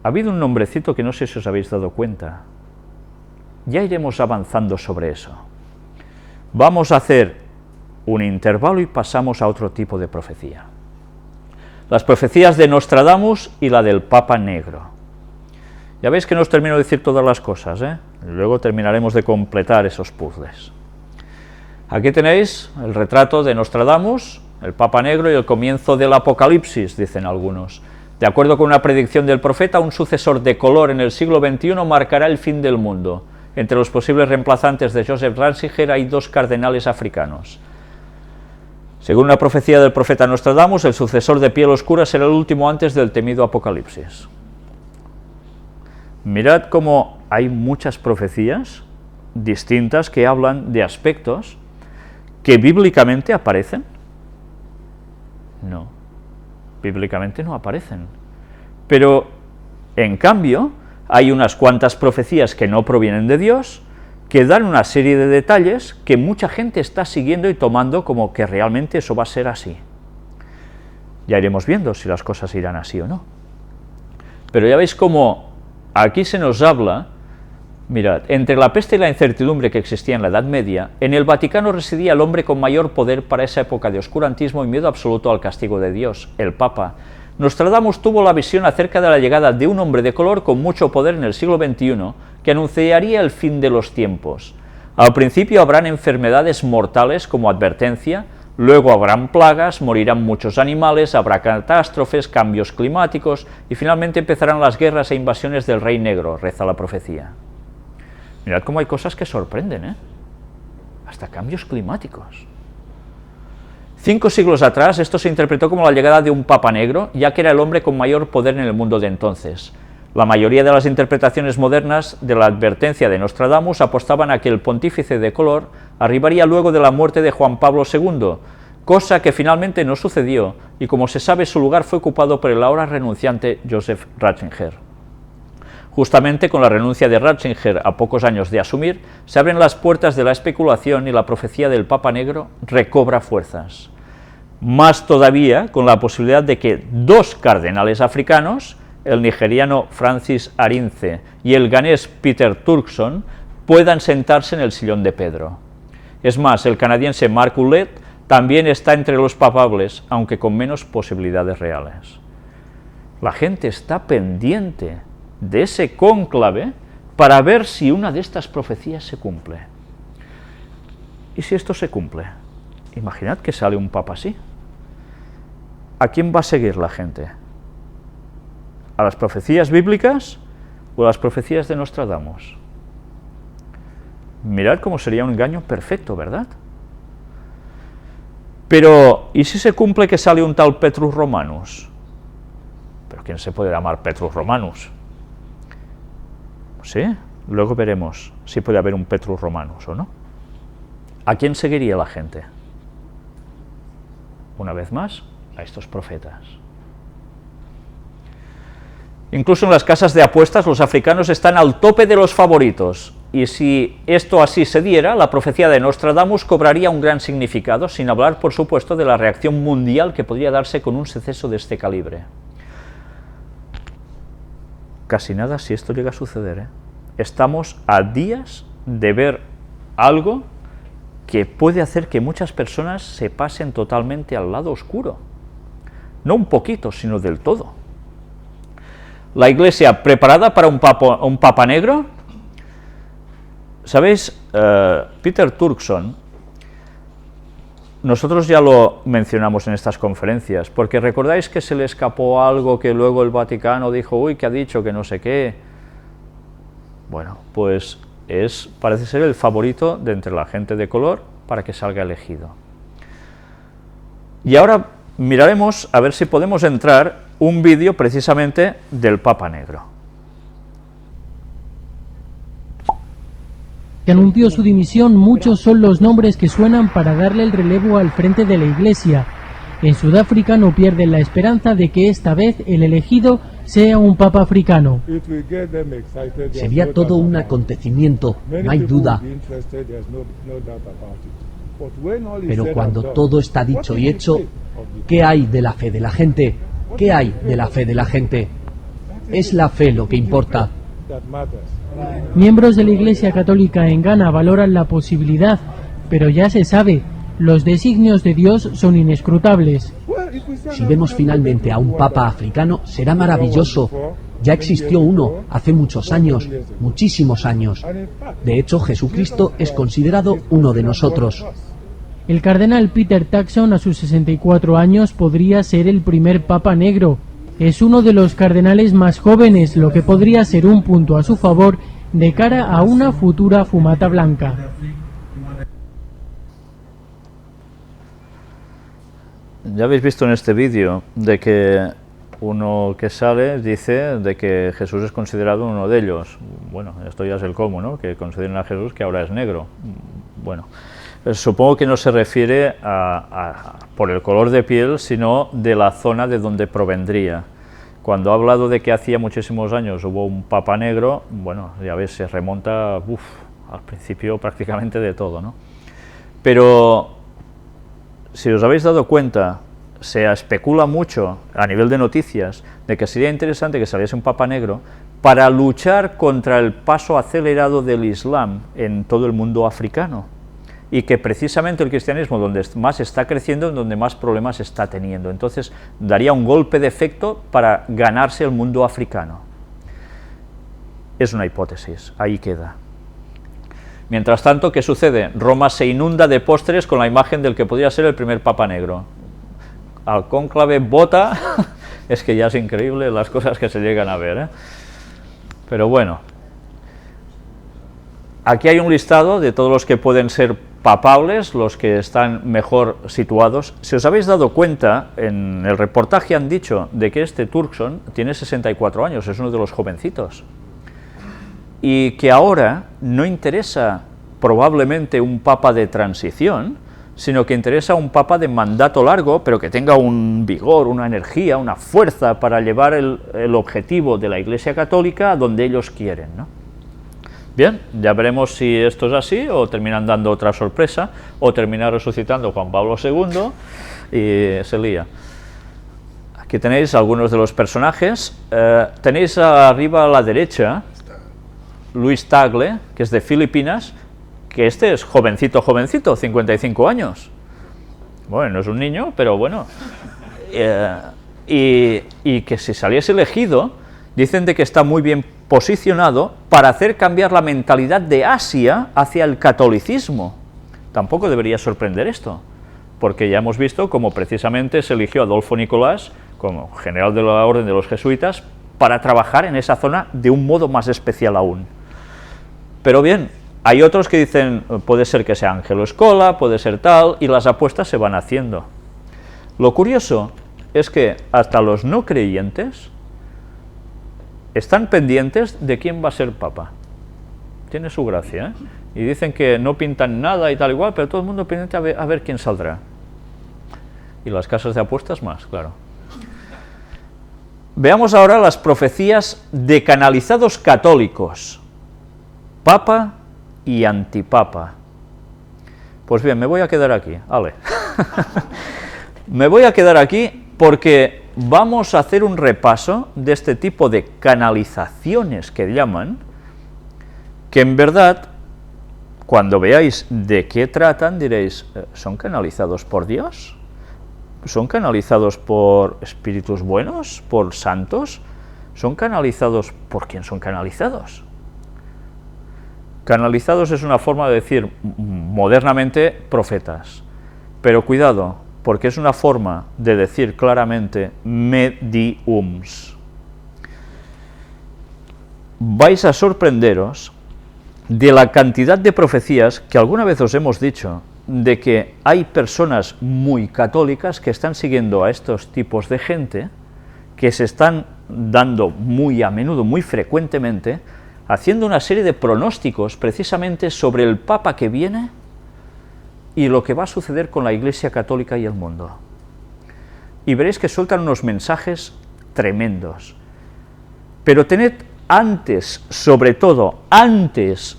Ha habido un nombrecito que no sé si os habéis dado cuenta. Ya iremos avanzando sobre eso. Vamos a hacer un intervalo y pasamos a otro tipo de profecía. Las profecías de Nostradamus y la del Papa Negro. Ya veis que no os termino de decir todas las cosas, ¿eh? Luego terminaremos de completar esos puzzles. Aquí tenéis el retrato de Nostradamus, el Papa Negro y el comienzo del Apocalipsis, dicen algunos. De acuerdo con una predicción del profeta, un sucesor de color en el siglo XXI marcará el fin del mundo. Entre los posibles reemplazantes de Joseph Ratzinger hay 2 cardenales africanos. Según una profecía del profeta Nostradamus, el sucesor de piel oscura será el último antes del temido Apocalipsis. Mirad cómo hay muchas profecías distintas que hablan de aspectos que bíblicamente aparecen. No, bíblicamente no aparecen. Pero, en cambio, hay unas cuantas profecías que no provienen de Dios, que dan una serie de detalles que mucha gente está siguiendo y tomando como que realmente eso va a ser así. Ya iremos viendo si las cosas irán así o no. Pero ya veis cómo aquí se nos habla, mirad, entre la peste y la incertidumbre que existía en la Edad Media, en el Vaticano residía el hombre con mayor poder para esa época de oscurantismo y miedo absoluto al castigo de Dios, el Papa. Nostradamus tuvo la visión acerca de la llegada de un hombre de color con mucho poder en el siglo XXI, que anunciaría el fin de los tiempos. Al principio habrán enfermedades mortales como advertencia, luego habrán plagas, morirán muchos animales, habrá catástrofes, cambios climáticos, y finalmente empezarán las guerras e invasiones del Rey Negro, reza la profecía. Mirad cómo hay cosas que sorprenden, ¿eh? Hasta cambios climáticos. 5 siglos atrás, esto se interpretó como la llegada de un Papa Negro, ya que era el hombre con mayor poder en el mundo de entonces. La mayoría de las interpretaciones modernas de la advertencia de Nostradamus apostaban a que el pontífice de color arribaría luego de la muerte de Juan Pablo II, cosa que finalmente no sucedió, y como se sabe, su lugar fue ocupado por el ahora renunciante Joseph Ratzinger. Justamente con la renuncia de Ratzinger a pocos años de asumir, se abren las puertas de la especulación y la profecía del Papa Negro recobra fuerzas. Más todavía con la posibilidad de que 2 cardenales africanos, el nigeriano Francis Arinze y el ganés Peter Turkson, puedan sentarse en el sillón de Pedro. Es más, el canadiense Mark Ouellet también está entre los papables, aunque con menos posibilidades reales. La gente está pendiente de ese cónclave para ver si una de estas profecías se cumple. ¿Y si esto se cumple? Imaginad que sale un papa así. ¿A quién va a seguir la gente? ¿A las profecías bíblicas o a las profecías de Nostradamus? Mirad cómo sería un engaño perfecto, ¿verdad? Pero, ¿y si se cumple que sale un tal Petrus Romanus? ¿Pero quién se puede llamar Petrus Romanus? Sí, luego veremos si puede haber un Petrus Romanus o no. ¿A quién seguiría la gente? Una vez más, a estos profetas. Incluso en las casas de apuestas los africanos están al tope de los favoritos, y si esto así se diera, la profecía de Nostradamus cobraría un gran significado, sin hablar, por supuesto, de la reacción mundial que podría darse con un suceso de este calibre. Casi nada si esto llega a suceder, ¿eh? Estamos a días de ver algo que puede hacer que muchas personas se pasen totalmente al lado oscuro. No un poquito, sino del todo. La Iglesia preparada para un papa negro. ¿Sabéis? Peter Turkson, nosotros ya lo mencionamos en estas conferencias, porque recordáis que se le escapó algo que luego el Vaticano dijo, uy, que ha dicho que no sé qué. Bueno, pues parece ser el favorito de entre la gente de color para que salga elegido. Y ahora miraremos a ver si podemos entrar un vídeo precisamente del Papa Negro. Que anunció su dimisión, muchos son los nombres que suenan para darle el relevo al frente de la Iglesia. En Sudáfrica no pierden la esperanza de que esta vez el elegido sea un papa africano. Sería todo un acontecimiento, no hay duda. Pero cuando todo está dicho y hecho, ¿qué hay de la fe de la gente? ¿Qué hay de la fe de la gente? Es la fe lo que importa. Miembros de la Iglesia Católica en Ghana valoran la posibilidad, pero ya se sabe, los designios de Dios son inescrutables. Si vemos finalmente a un papa africano, será maravilloso. Ya existió uno hace muchos años, muchísimos años. De hecho, Jesucristo es considerado uno de nosotros. El cardenal Peter Turkson, a sus 64 años, podría ser el primer papa negro. Es uno de los cardenales más jóvenes, lo que podría ser un punto a su favor de cara a una futura fumata blanca. Ya habéis visto en este vídeo de que uno que sale dice de que Jesús es considerado uno de ellos. Bueno, esto ya es el cómo, ¿no? Que consideren a Jesús que ahora es negro. Bueno, supongo que no se refiere por el color de piel, sino de la zona de donde provendría. Cuando ha hablado de que hacía muchísimos años hubo un papa negro, bueno, ya ves, se remonta al principio prácticamente de todo, ¿no? Pero si os habéis dado cuenta, se especula mucho a nivel de noticias de que sería interesante que saliese un papa negro para luchar contra el paso acelerado del Islam en todo el mundo africano, y que precisamente el cristianismo donde más está creciendo, donde más problemas está teniendo. Entonces daría un golpe de efecto para ganarse el mundo africano. Es una hipótesis, ahí queda. Mientras tanto, ¿qué sucede? Roma se inunda de pósteres con la imagen del que podría ser el primer papa negro. Al cónclave vota, es que ya es increíble las cosas que se llegan a ver, ¿eh? Pero bueno, aquí hay un listado de todos los que pueden ser papables, los que están mejor situados. Si os habéis dado cuenta, en el reportaje han dicho de que este Turkson tiene 64 años, es uno de los jovencitos, y que ahora no interesa probablemente un papa de transición, sino que interesa un papa de mandato largo, pero que tenga un vigor, una energía, una fuerza para llevar el objetivo de la Iglesia Católica a donde ellos quieren, ¿no? Bien, ya veremos si esto es así, o terminan dando otra sorpresa, o termina resucitando Juan Pablo II y se lía. Aquí tenéis algunos de los personajes. Tenéis arriba a la derecha Luis Tagle, que es de Filipinas, que este es jovencito, 55 años. Bueno, no es un niño, pero bueno. Y que si saliese elegido, dicen de que está muy bien posicionado para hacer cambiar la mentalidad de Asia hacia el catolicismo. Tampoco debería sorprender esto, porque ya hemos visto cómo precisamente se eligió a Adolfo Nicolás como general de la Orden de los Jesuitas para trabajar en esa zona de un modo más especial aún. Pero bien, Hay otros que dicen, puede ser que sea Ángelo Escola, puede ser tal, y las apuestas se van haciendo. Lo curioso es que hasta los no creyentes están pendientes de quién va a ser papa. Tiene su gracia, ¿eh? Y dicen que no pintan nada y tal igual, pero todo el mundo pendiente a ver quién saldrá. Y las casas de apuestas más, claro. Veamos ahora las profecías de canalizados católicos, papa y antipapa. Pues bien, me voy a quedar aquí, vale. Me voy a quedar aquí porque vamos a hacer un repaso de este tipo de canalizaciones que llaman, que en verdad, cuando veáis de qué tratan, diréis, ¿son canalizados por Dios? ¿Son canalizados por espíritus buenos? ¿Por santos? ¿Son canalizados por quién son canalizados? Canalizados es una forma de decir modernamente profetas, pero cuidado, porque es una forma de decir claramente mediums. Vais a sorprenderos de la cantidad de profecías que alguna vez os hemos dicho, de que hay personas muy católicas que están siguiendo a estos tipos de gente, que se están dando muy a menudo, muy frecuentemente, haciendo una serie de pronósticos precisamente sobre el Papa que viene y lo que va a suceder con la Iglesia Católica y el mundo. Y veréis que sueltan unos mensajes tremendos. Pero tened antes, sobre todo, antes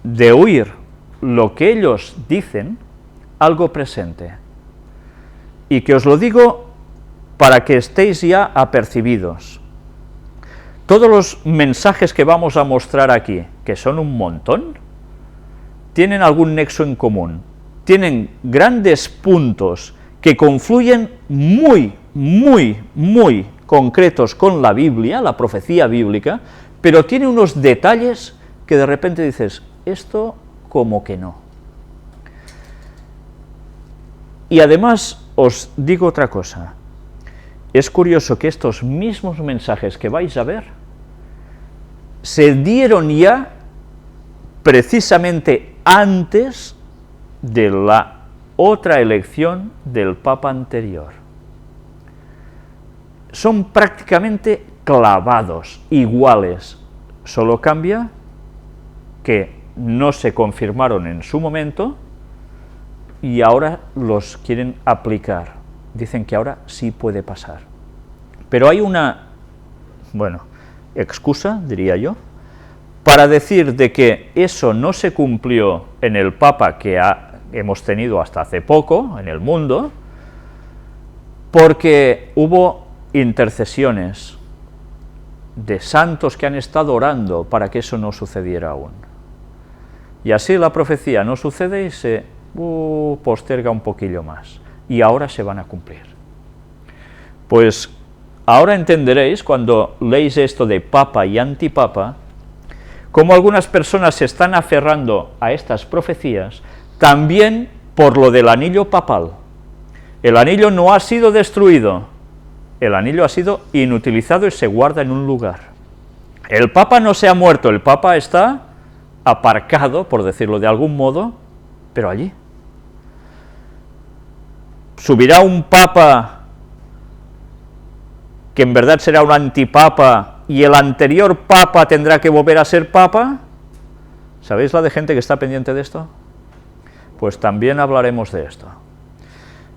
de oír lo que ellos dicen, algo presente. Y que os lo digo para que estéis ya apercibidos. Todos los mensajes que vamos a mostrar aquí, que son un montón, tienen algún nexo en común. Tienen grandes puntos que confluyen muy concretos con la Biblia, la profecía bíblica, pero tiene unos detalles que de repente dices, esto como que no. Y además os digo otra cosa, es curioso que estos mismos mensajes que vais a ver se dieron ya precisamente antes de la otra elección del Papa anterior. Son prácticamente clavados, iguales, solo cambia que no se confirmaron en su momento y ahora los quieren aplicar. Dicen que ahora sí puede pasar. Pero hay una, excusa, diría yo, para decir de que eso no se cumplió en el Papa que hemos tenido hasta hace poco en el mundo, porque hubo intercesiones de santos que han estado orando para que eso no sucediera aún. Y así la profecía no sucede y se posterga un poquillo más. Y ahora se van a cumplir. Pues ahora entenderéis, cuando leéis esto de papa y antipapa, cómo algunas personas se están aferrando a estas profecías, también por lo del anillo papal. El anillo no ha sido destruido, el anillo ha sido inutilizado y se guarda en un lugar. El Papa no se ha muerto, el Papa está aparcado, por decirlo de algún modo, pero allí. ¿Subirá un Papa que en verdad será un antipapa y el anterior Papa tendrá que volver a ser Papa? ¿Sabéis la de gente que está pendiente de esto? Pues también hablaremos de esto.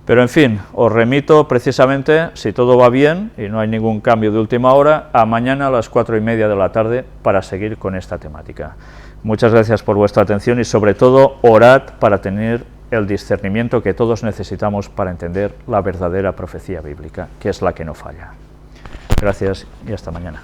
Pero en fin, os remito precisamente, si todo va bien y no hay ningún cambio de última hora, a mañana a las 4:30 de la tarde para seguir con esta temática. Muchas gracias por vuestra atención y sobre todo orad para tener el discernimiento que todos necesitamos para entender la verdadera profecía bíblica, que es la que no falla. Gracias y hasta mañana.